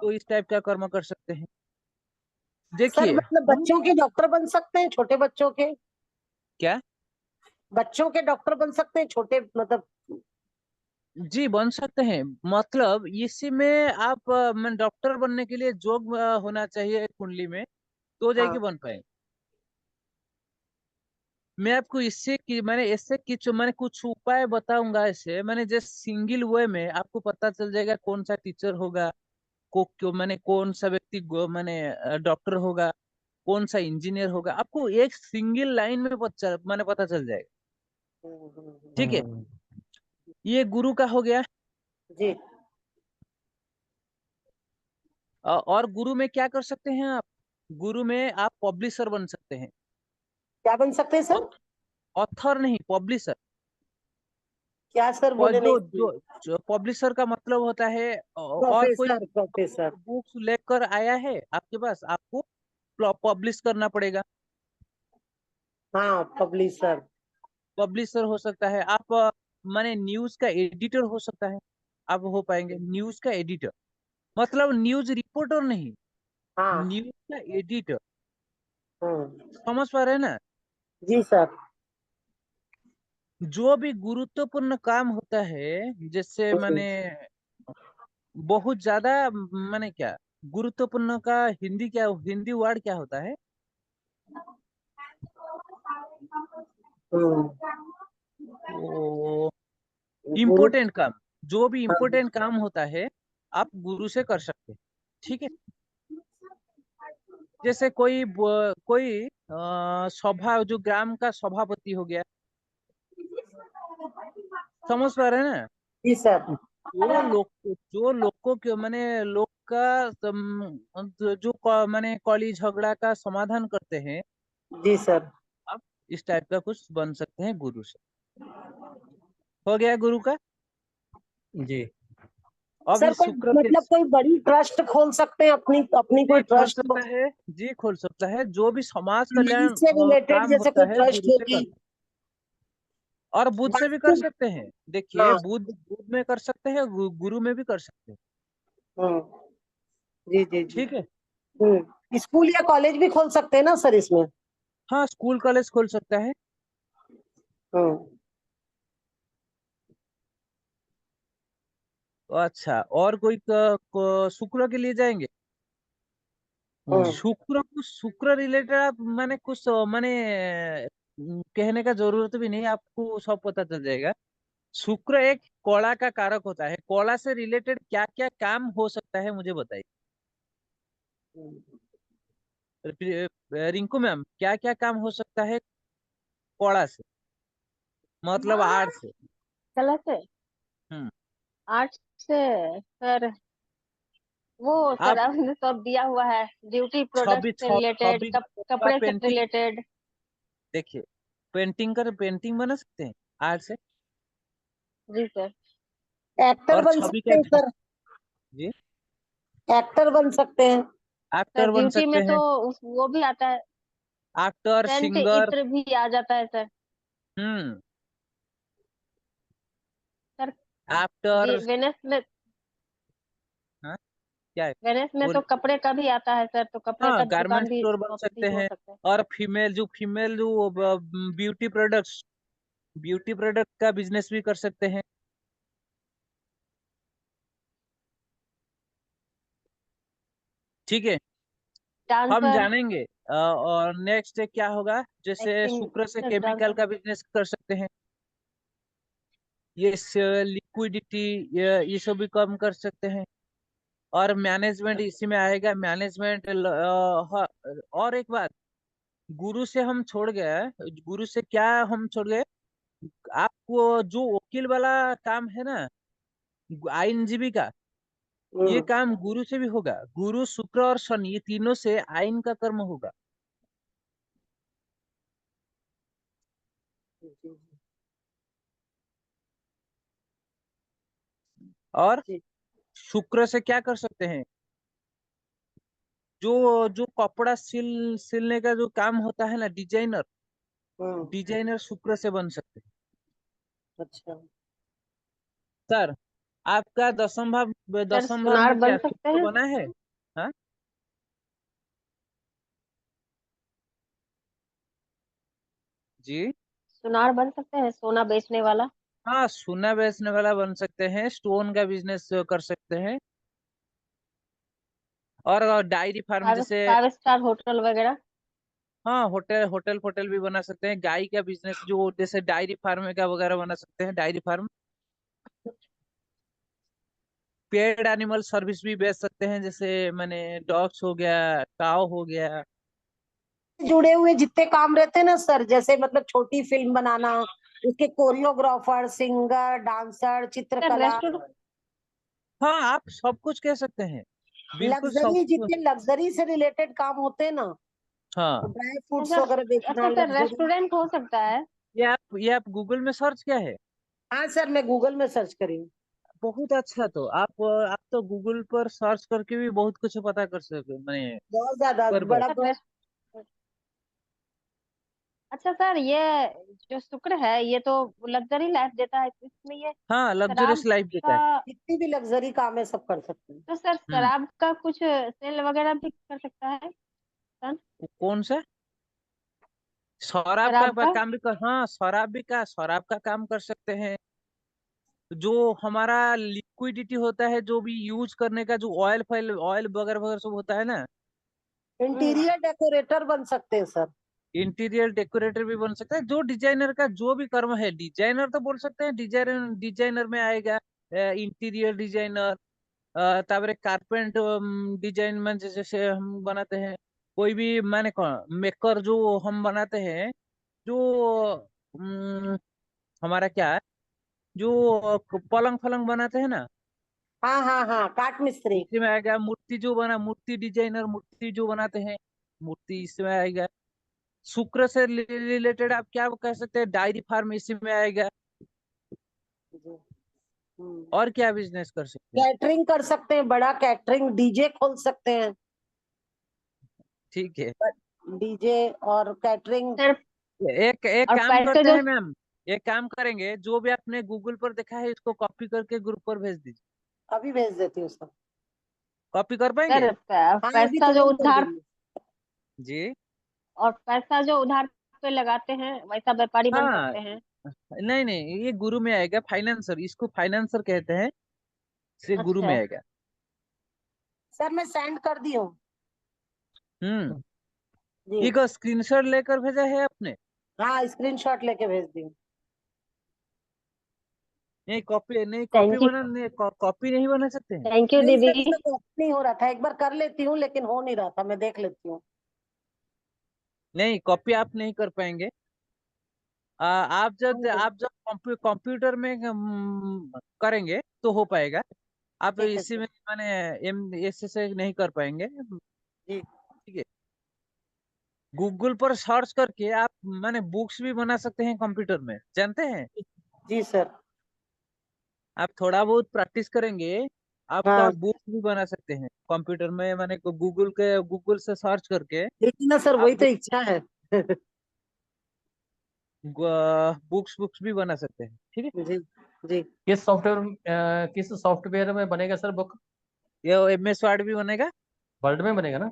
तो इस टाइप का कर्म कर सकते हैं। सर, देखिए, मतलब हम बच्चों के डॉक्टर बन सकते हैं, छोटे बच्चों के। क्या? बच्चों के डॉक्टर बन सकते हैं, छोटे मतलब। जी, बन सकते हैं। मतलब इसी में आप डॉक्टर बनने के लिए जोग होना चाहिए कुंडली में, तो जाके हाँ बन पाए। मैं आपको मैंने कुछ उपाय बताऊंगा ऐसे, मैंने जस्ट सिंगल वे में आपको पता चल जाएगा कौन सा टीचर होगा, को क्यों मैंने कौन सा व्यक्ति मैंने डॉक्टर होगा, कौन सा इंजीनियर होगा, आपको एक सिंगल लाइन में पता चल जाएगा। ठीक है। ये गुरु का हो गया। जी। और गुरु में क्या कर सकते हैं आप? गुरु में आप पब्लिशर बन सकते हैं। क्या बन सकते हैं सर? ऑथर नहीं, पब्लिशर। क्या सर बोले नहीं जो इसमें? जो जो पब्लिशर का मतलब होता है, और कोई प्रोफेसर, प्रोफेसर। बुक्स लेकर आया है आपके पास, आपको पब्लिश करना पड़ेगा। हाँ, पब्लिशर। पब्लिशर हो सकता है आप, माने न्यूज का एडिटर हो सकता है, आप हो पाएंगे न्यूज का एडिटर, मतलब न्यूज रिपोर्टर नहीं, हाँ। न्यूज का एडिटर। हम्म। समझ पा रहे हैं ना? जी सर। जो भी गुरुत्वपूर्ण काम होता है, जैसे माने बहुत ज्यादा, माने क्या गुरुत्वपूर्ण का हिंदी क्या, हिंदी वर्ड क्या होता है? हम्म। वो गुरु। इम्पोर्टेंट काम, जो भी हाँ। इम्पोर्टेंट काम होता है आप गुरु से कर सकते हैं। ठीक है, जैसे कोई सभा, जो ग्राम का सभापति हो गया, समझ पा रहे हैं ना? जी सर। जो लोग को माने लोग का माने कॉली झगड़ा का समाधान करते हैं, जी सर। आप इस टाइप का कुछ बन सकते हैं गुरु से। हो गया गुरु का। जी अब सर इस कोई शुक्र के, मतलब कोई बड़ी ट्रस्ट खोल सकते हैं, अपनी अपनी जी कोई खोल ट्रस्ट सकता है, जी खोल सकता है, जो भी समाज कल्याण से रिलेटेड, काम जैसे होता कोई है ट्रस्ट गुरु से होगी। कर, और बुद्ध से भी कर वास्तु। सकते हैं। देखिए हाँ। बुद्ध में कर सकते हैं, गुरु में भी कर सकते हैं। हम्म। जी जी जी। ठीक है, स्कूल या कॉलेज भी खोल सकते हैं ना सर इसमें? हाँ स्कूल कॉलेज खोल सकता है। हम्म। अच्छा, और कोई शुक्र के लिए जाएंगे? हम्म। शुक्र रिलेटेड आप माने कुछ माने कहने का जरूरत भी नहीं, आपको सब पता चल जाएगा। शुक्र एक कला का कारक होता है, कला से रिलेटेड क्या क्या काम हो सकता है मुझे बताइए। रिंकू मैम, क्या क्या काम हो सकता है कला से, मतलब आर्ट से? कला से, हम्म। आर्ट से सर, वो सर आप आपने सब दिया हुआ है, ब्यूटी प्रोडक्ट छवि से रिलेटेड, छवि का कपड़े से पेंटिंग, रिलेटेड। देखिए पेंटिंग बना सकते हैं आर्ट से, जी सर। एक्टर और बन छवि सकते का हैं सर। जी एक्टर बन सकते हैं। सर एक्टर बन ब्यूटी सकते में तो हैं, वो भी आता है, एक्टर सेंट सिंगर। इत्र भी आ जाता है sir. Hmm. Sir actor. Venus में, हाँ, क्या है? वेनस में तो बोल, कपड़े का भी आता है सर, तो कपड़े हाँ का गारमेंट दुकान भी स्टोर बन शॉप भी सकते हो हैं। सकता है। और फीमेल जो ब्यूटी प्रोडक्ट का बिजनेस भी कर सकते हैं। ठीक है, हम डांसर, जानेंगे और नेक्स्ट क्या होगा, जैसे एक्टिंग, शुक्र से सर केमिकल डांसर। का बिजनेस कर सकते हैं, ये लिक्विडिटी, ये सब भी कम कर सकते हैं। और मैनेजमेंट इसी में आएगा, मैनेजमेंट। और एक बात, गुरु से हम छोड़ गए, गुरु से क्या हम छोड़ गए, आपको जो वकील वाला काम है ना, आईनजीबी का, ये हम्म। काम गुरु से भी होगा। गुरु शुक्र और शनि, ये तीनों से आइन का कर्म होगा। जी जी और जी। शुक्र से क्या कर सकते हैं, जो जो कपड़ा सिलने का जो काम होता है ना, डिजाइनर, हम्म। डिजाइनर शुक्र से बन सकते हैं। अच्छा। सर, आपका सर दसम भाव सुनार में क्या बन सकते शुक्र हैं, बना है? हाँ जी, सुनार बन सकते हैं, सोना बेचने वाला। हाँ सोना बेचने वाला बन सकते हैं, स्टोन का बिजनेस कर सकते हैं, और डायरी फार्म फाइव जैसे, फाइव स्टार होटल वगैरह। हाँ होटल होटल होटल भी बना सकते हैं। गाय का बिजनेस, जो जैसे डायरी फार्म का वगैरह बना सकते हैं, dairy farm. Paid animal service भी बेच सकते हैं, जैसे मैंने डॉग्स हो गया, काव हो गया। जुड़े हुए जितने काम रहते हैं ना सर, जैसे मतलब छोटी फिल्म बनाना, उसके कोरियोग्राफर, सिंगर, डांसर, सर चित्रकला, रेस्टोरेंट, हाँ आप सब कुछ कह सकते हैं, बिल्कुल सब लग्जरी, कुछ। जितने लग्जरी से रिलेटेड काम होते हैं ना, हाँ, ड्राई फ्रूट्स सर वगैरह बेचना, अच्छा सर लग्जरी। रेस्टोरेंट हो सकता है। ये आप गूगल में सर्च क्या है? हाँ सर, मैं गूगल में सर्च करी हूँ। बहुत अच्छा, तो आप तो गूगल पर सर्च करके भी बहुत कुछ पता कर सकते, मैंने बहुत ज्यादा कर बड़ा पाए। सर अच्छा सर, ये जो शुक्र है ये तो लग्जरी लाइफ देता है, तो इसमें ये हाँ, शराब लग्जरियस लाइफ देता है। का, जितनी भी लग्जरी काम है सब कर सकते हैं। तो सर हम्म। शराब का कुछ सेल वगैरह भी कर सकता है सर? कौन सा? शराब शराब का का। काम भी कर, हाँ, शराब का काम कर सकते हैं। जो हमारा लिक्विडिटी होता है, जो भी यूज करने का, जो ऑयल वगैरह वगैरह सब होता है ना, हम्म। इंटीरियर डेकोरेटर बन सकते हैं सर। इंटीरियर डेकोरेटर भी बन सकता है। जो डिजाइनर का जो भी कर्म है, डिजाइनर तो बोल सकते हैं, डिजाइनर में आएगा इंटीरियर डिजाइनर, तापरे कारपेंट डिजाइन में जैसे हम बनाते हैं। कोई भी माने मेकर जो हम बनाते हैं, जो हमारा क्या है, जो पलंग फलंग बनाते हैं ना, हाँ हाँ हाँ, काट मिस्त्री। इसी में आएगा। मूर्ति डिजाइनर, मूर्ति जो बनाते हैं, मूर्ति इसमें आएगा। शुक्र से रिलेटेड आप क्या कह सकते हैं, डायरी फार्म इसी में आएगा। जी। हम्म। और क्या बिजनेस कर सकते हैं? कैटरिंग कर सकते हैं, बड़ा कैटरिंग डीजे खोल सकते हैं। ठीक है। डीजे और कैटरिंग। सर एक एक और काम पैसे करते जो, हैं मैम, एक काम करेंगे, जो भी आपने गूगल पर देखा है इसको कॉपी करके ग्रुप पर भेज दीजिए। अभी भेज देती हूँ सर। कॉपी कर पाएंगे? सर हाँ, अभी पैसा जो तुरंत कर उधार, देंगे। जी। और पैसा जो उधार पे लगाते हैं वैसा व्यापारी बन हाँ, सकते हैं। नहीं नहीं, ये गुरु में आएगा, फाइनेंसर, इसको फाइनेंसर कहते हैं, से गुरु में अच्छा। आएगा। सर मैं सेंड कर दी हूँ। हम्म। जी। ये को स्क्रीनशॉट लेकर भेजा है आपने? हाँ, स्क्रीनशॉट लेके भेज दी हूँ। नहीं, कॉपी थैंक यू। बना नहीं, कॉपी नहीं बना सकते हैं? थैंक यू नहीं सर, दीदी। इसका कॉपी नहीं हो रहा था, एक बार कर लेती हूँ लेकिन हो नहीं रहा था, मैं देख लेती हूँ। नहीं, कॉपी आप नहीं कर पाएंगे। आप जब कंप्यूटर में करेंगे तो हो पाएगा। आप ठीक है इसी सर। में माने ऐसे से नहीं कर पाएंगे। जी। ठीक है। गूगल पर सर्च करके आप माने बुक्स भी बना सकते हैं कंप्यूटर में, जानते हैं? जी सर। आप थोड़ा बहुत प्रैक्टिस करेंगे, आपका हाँ, बुक्स भी बना सकते हैं कंप्यूटर में, माने गूगल से सर्च करके लेकिन ना सर वही आप तो इच्छा है। बुक्स बुक्स भी बना सकते हैं। ठीक है। जी। जी। किस सॉफ्टवेयर में बनेगा सर बुक? ये MS वर्ड भी बनेगा। वर्ल्ड में बनेगा ना?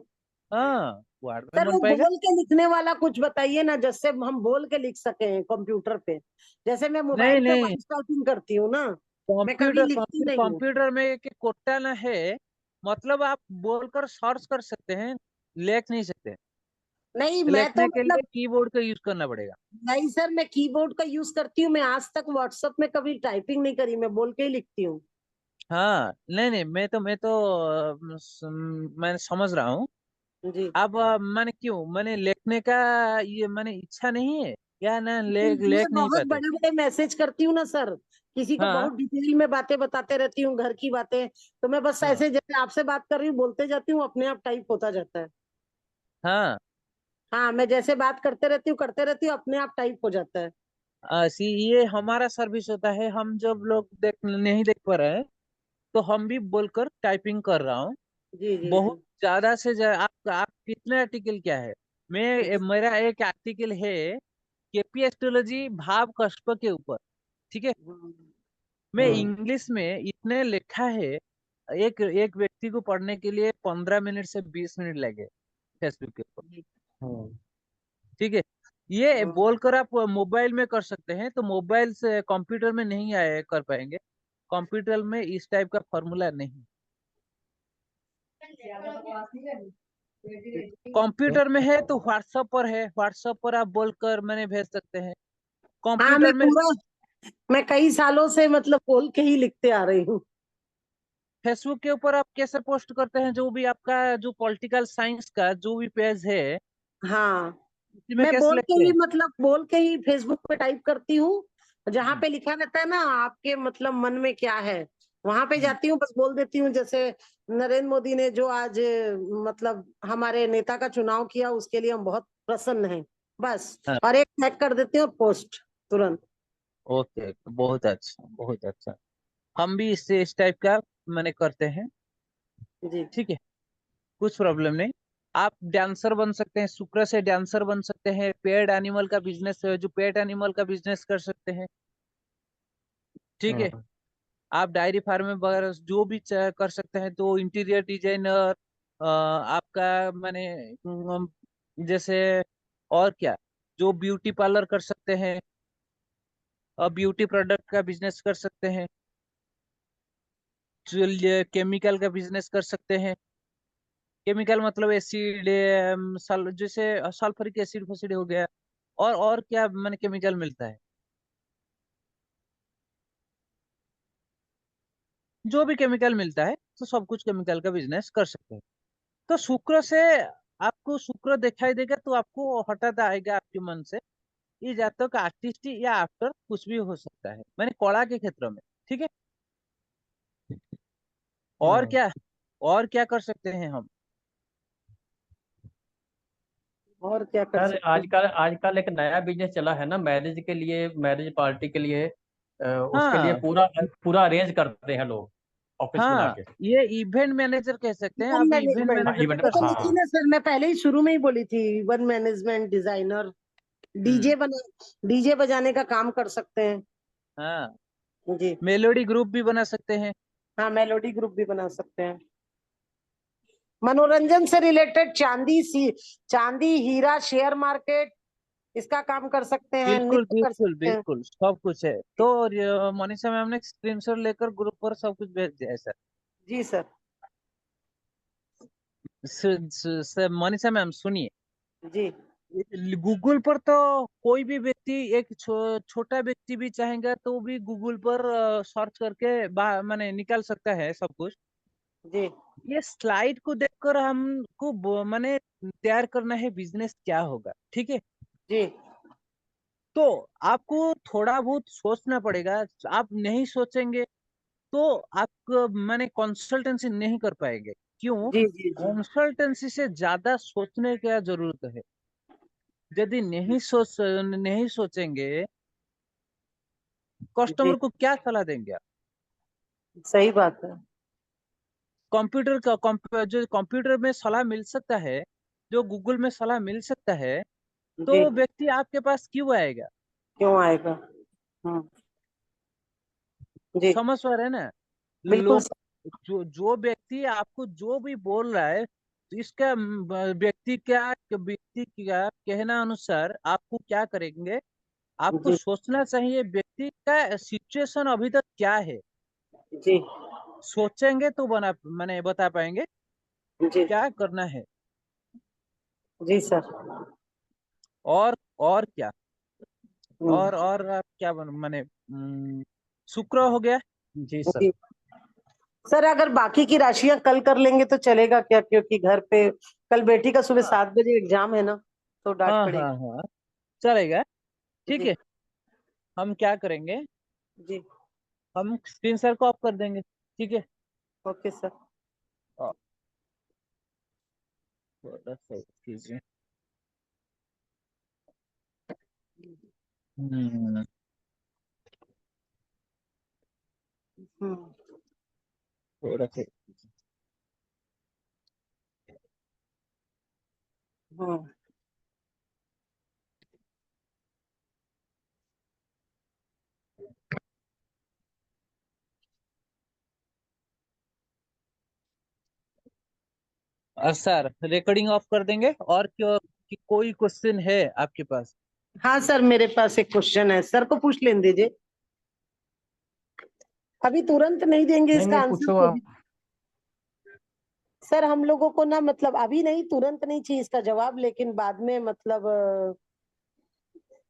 हाँ, वर्ड में सर बन वो पाएगा। बोल के लिखने वाला कुछ बताइए ना, जिससे हम बोल के लिख सके कंप्यूटर पे। जैसे मैं नहीं मोबाइल पे नहीं, वॉइस टाइपिंग करती हूँ ना, मैं कभी कंप्यूटर लिखती नहीं हूँ। कंप्यूटर में एक कोट्टा ना है, मतलब आप बोलकर सर्च कर सकते हैं, लिख नहीं सकते। नहीं, मैं तो लिखने के लिए मतलब, कीबोर्ड का यूज करना पड़ेगा। नहीं सर, मैं कीबोर्ड का यूज करती हूँ, मैं आज तक व्हाट्सएप में कभी टाइपिंग नहीं करी, मैं बोल के ही लिखती हूँ। हाँ, नहीं नहीं, मैं तो मैं समझ रहा हूँ। जी। अब मैंने क्यों, मैंने लिखने का ये मैंने इच्छा नहीं है, या ना लेख मैं लेख नहीं बहुत पाते? बड़े बड़े मैसेज करती हूँ ना सर, किसी को हाँ बहुत डिटेल में बातें बताते रहती हूँ, घर की बातें। तो मैं बस हाँ ऐसे जैसे आपसे बात कर रही हूँ बोलते जाती हूँ, अपने आप टाइप होता जाता है। हाँ। हाँ, मैं जैसे बात करते रहती हूँ करते रहती हूँ, अपने आप टाइप हो जाता है। ये हमारा सर्विस होता है, हम जब लोग नहीं देख पा रहे हैं, तो हम भी बोलकर टाइपिंग कर रहा हूँ। जी जी बहुत जी। ज्यादा से ज्यादा। आप कितने आर्टिकल क्या है? मेरा एक आर्टिकल है, केपी एस्ट्रोलॉजी भाव कस्प के ऊपर। ठीक है। हम्म। मैं हम्म। इंग्लिश में इतने लिखा है, एक एक व्यक्ति को पढ़ने के लिए 15 मिनट से 20 मिनट लगे, फेसबुक के ऊपर। हम्म। ठीक है। ये हम्म। बोलकर आप मोबाइल में कर सकते हैं, तो मोबाइल से कंप्यूटर में नहीं आए कर पाएंगे। कंप्यूटर में इस टाइप का फॉर्मूला नहीं। कंप्यूटर में है तो व्हाट्सएप पर है, व्हाट्सएप पर आप बोलकर मैंने भेज सकते हैं। हाँ, मैं कंप्यूटर में, पूरा, मैं कई सालों से मतलब बोल के ही लिखते आ रही हूँ। फेसबुक के ऊपर आप कैसे पोस्ट करते हैं, जो भी आपका जो पॉलिटिकल साइंस का जो भी पेज है, हाँ, उसी में मैं कैसे बोल के लिखते ही हैं? मतलब बोल के ही फेसबुक पे टाइप करती हूँ। जहाँ पे लिखा रहता है ना आपके मतलब मन में क्या है, वहां पे हम्म, जाती हूँ, बस बोल देती हूँ। जैसे नरेंद्र मोदी ने जो आज मतलब हमारे नेता का चुनाव किया, उसके लिए हम बहुत प्रसन्न हैं, बस। हाँ। और एक टैग कर देती हूँ, पोस्ट तुरंत। ओके, बहुत अच्छा बहुत अच्छा। हम भी इस टाइप का मैंने करते हैं। जी। ठीक है, कुछ प्रॉब्लम नहीं। आप डांसर बन सकते हैं, शुक्र से डांसर बन सकते हैं, पेड एनिमल का बिजनेस, जो पेट एनिमल का बिजनेस कर सकते हैं, ठीक है। हाँ आप डायरी फार्म में वगैरह जो भी कर सकते हैं, तो इंटीरियर डिजाइनर, आपका माने जैसे, और क्या, जो ब्यूटी पार्लर कर सकते हैं, और ब्यूटी प्रोडक्ट का बिजनेस कर सकते हैं, जो केमिकल का बिजनेस कर सकते हैं। केमिकल मतलब एसिड, जैसे सल्फ्यूरिक एसिड फसिड हो गया, और क्या माने केमिकल मिलता है, जो भी केमिकल मिलता है, तो सब कुछ केमिकल का बिजनेस कर सकते हैं। तो शुक्र से आपको शुक्र दिखाई देगा तो आपको हटाता आएगा आपके मन से, ये जातक का आर्टिस्ट या एक्टर कुछ भी हो सकता है, मैंने कला के क्षेत्र में, ठीक है। और हाँ। क्या, और क्या कर सकते हैं हम? और क्या कर सर सकते हैं? आजकल आजकल एक नया बिजनेस चला है ना, मैरिज के लिए, मैरिज पार्टी के लिए, उसके लिए हाँ, पूरा पूरा अरेंज करते हैं लोग, ऑफिस बुला हाँ, के। ये इवेंट मैनेजर कह सकते हैं, इवेंट आप इवेंट मैनेजमेंट मैनेजर भी इवेंट, कर तो सकते लिखी हैं। हाँ। ना सर, मैं पहले ही शुरू में ही बोली थी, इवेंट मैनेजमेंट डिजाइनर, हम्म। डीजे बना, डीजे बजाने का काम कर सकते हैं। हाँ, जी मेलोडी ग्रुप भी बना सकते हैं। हाँ, मेलोडी ग्रुप भी बना सकते हैं। मनोरंजन से रिलेटेड चांदी हीरा शेयर मार्केट, इसका काम कर सकते हैं, बिल्कुल, नृत्य कर बिल्कुल, सकते हैं। बिल्कुल, सब कुछ है। तो मनीषा मैम ने स्क्रीनशॉट लेकर ग्रुप पर सब कुछ भेज दिया है सर। जी सर। मनीषा मैम सुनिए, जी गूगल पर तो कोई भी व्यक्ति, एक छोटा व्यक्ति भी चाहेगा तो भी गूगल पर सर्च करके माने निकाल सकता है सब कुछ। जी ये स्लाइड को देखकर हमको माने तैयार करना है बिजनेस क्या होगा, ठीक है। जी तो आपको थोड़ा बहुत सोचना पड़ेगा। आप नहीं सोचेंगे तो आप माने कंसल्टेंसी नहीं कर पाएंगे। क्यों? जी जी जी कंसल्टेंसी से ज्यादा सोचने की जरूरत है। यदि नहीं सोचेंगे, जी, कस्टमर को क्या सलाह देंगे आप? सही बात है। जो कंप्यूटर में सलाह मिल सकता है, जो गूगल में सलाह मिल सकता है, जी, तो व्यक्ति आपके पास क्यों आएगा? क्यों आएगा? हम्म। जी समझ पा रहे हैं ना? बिल्कुल लोग, जो जो व्यक्ति आपको जो भी बोल रहा है, तो इसका व्यक्ति का कहना अनुसार आपको क्या करेंगे? आपको जी सोचना चाहिए व्यक्ति का सिचुएशन अभी तक क्या है। जी सोचेंगे तो मैंने बता पाएंगे जी क्या करना है। जी सर। और क्या, हम्म, और आप क्या मैंने शुक्र हो गया। जी सर। जी सर, अगर बाकी की राशियां कल कर लेंगे तो चलेगा क्या? क्योंकि घर पे कल बेटी का सुबह हाँ, 7 बजे एग्जाम है ना, तो डांट हाँ, पड़ेगी। हाँ, हाँ, चलेगा, ठीक जी है। हम क्या करेंगे, जी हम स्क्रीन शेयर को ऑफ कर देंगे, ठीक है। Okay sir. हाँ, थोड़ा सा कीजिए। हम्म, हम्म थोड़ा सा। हम्म सर रिकॉर्डिंग ऑफ कर देंगे, और क्यों कि कोई क्वेश्चन है आपके पास? हाँ सर, मेरे पास एक क्वेश्चन है, सर को पूछ लेने दीजिए। अभी तुरंत नहीं देंगे नहीं इसका नहीं, आंसर पूछो तो आप। भी। सर हम लोगों को ना, मतलब अभी नहीं, तुरंत नहीं चाहिए इसका जवाब, लेकिन बाद में, मतलब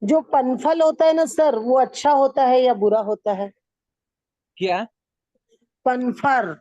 जो पनफल होता है ना सर, वो अच्छा होता है या बुरा होता है? क्या? पनफर,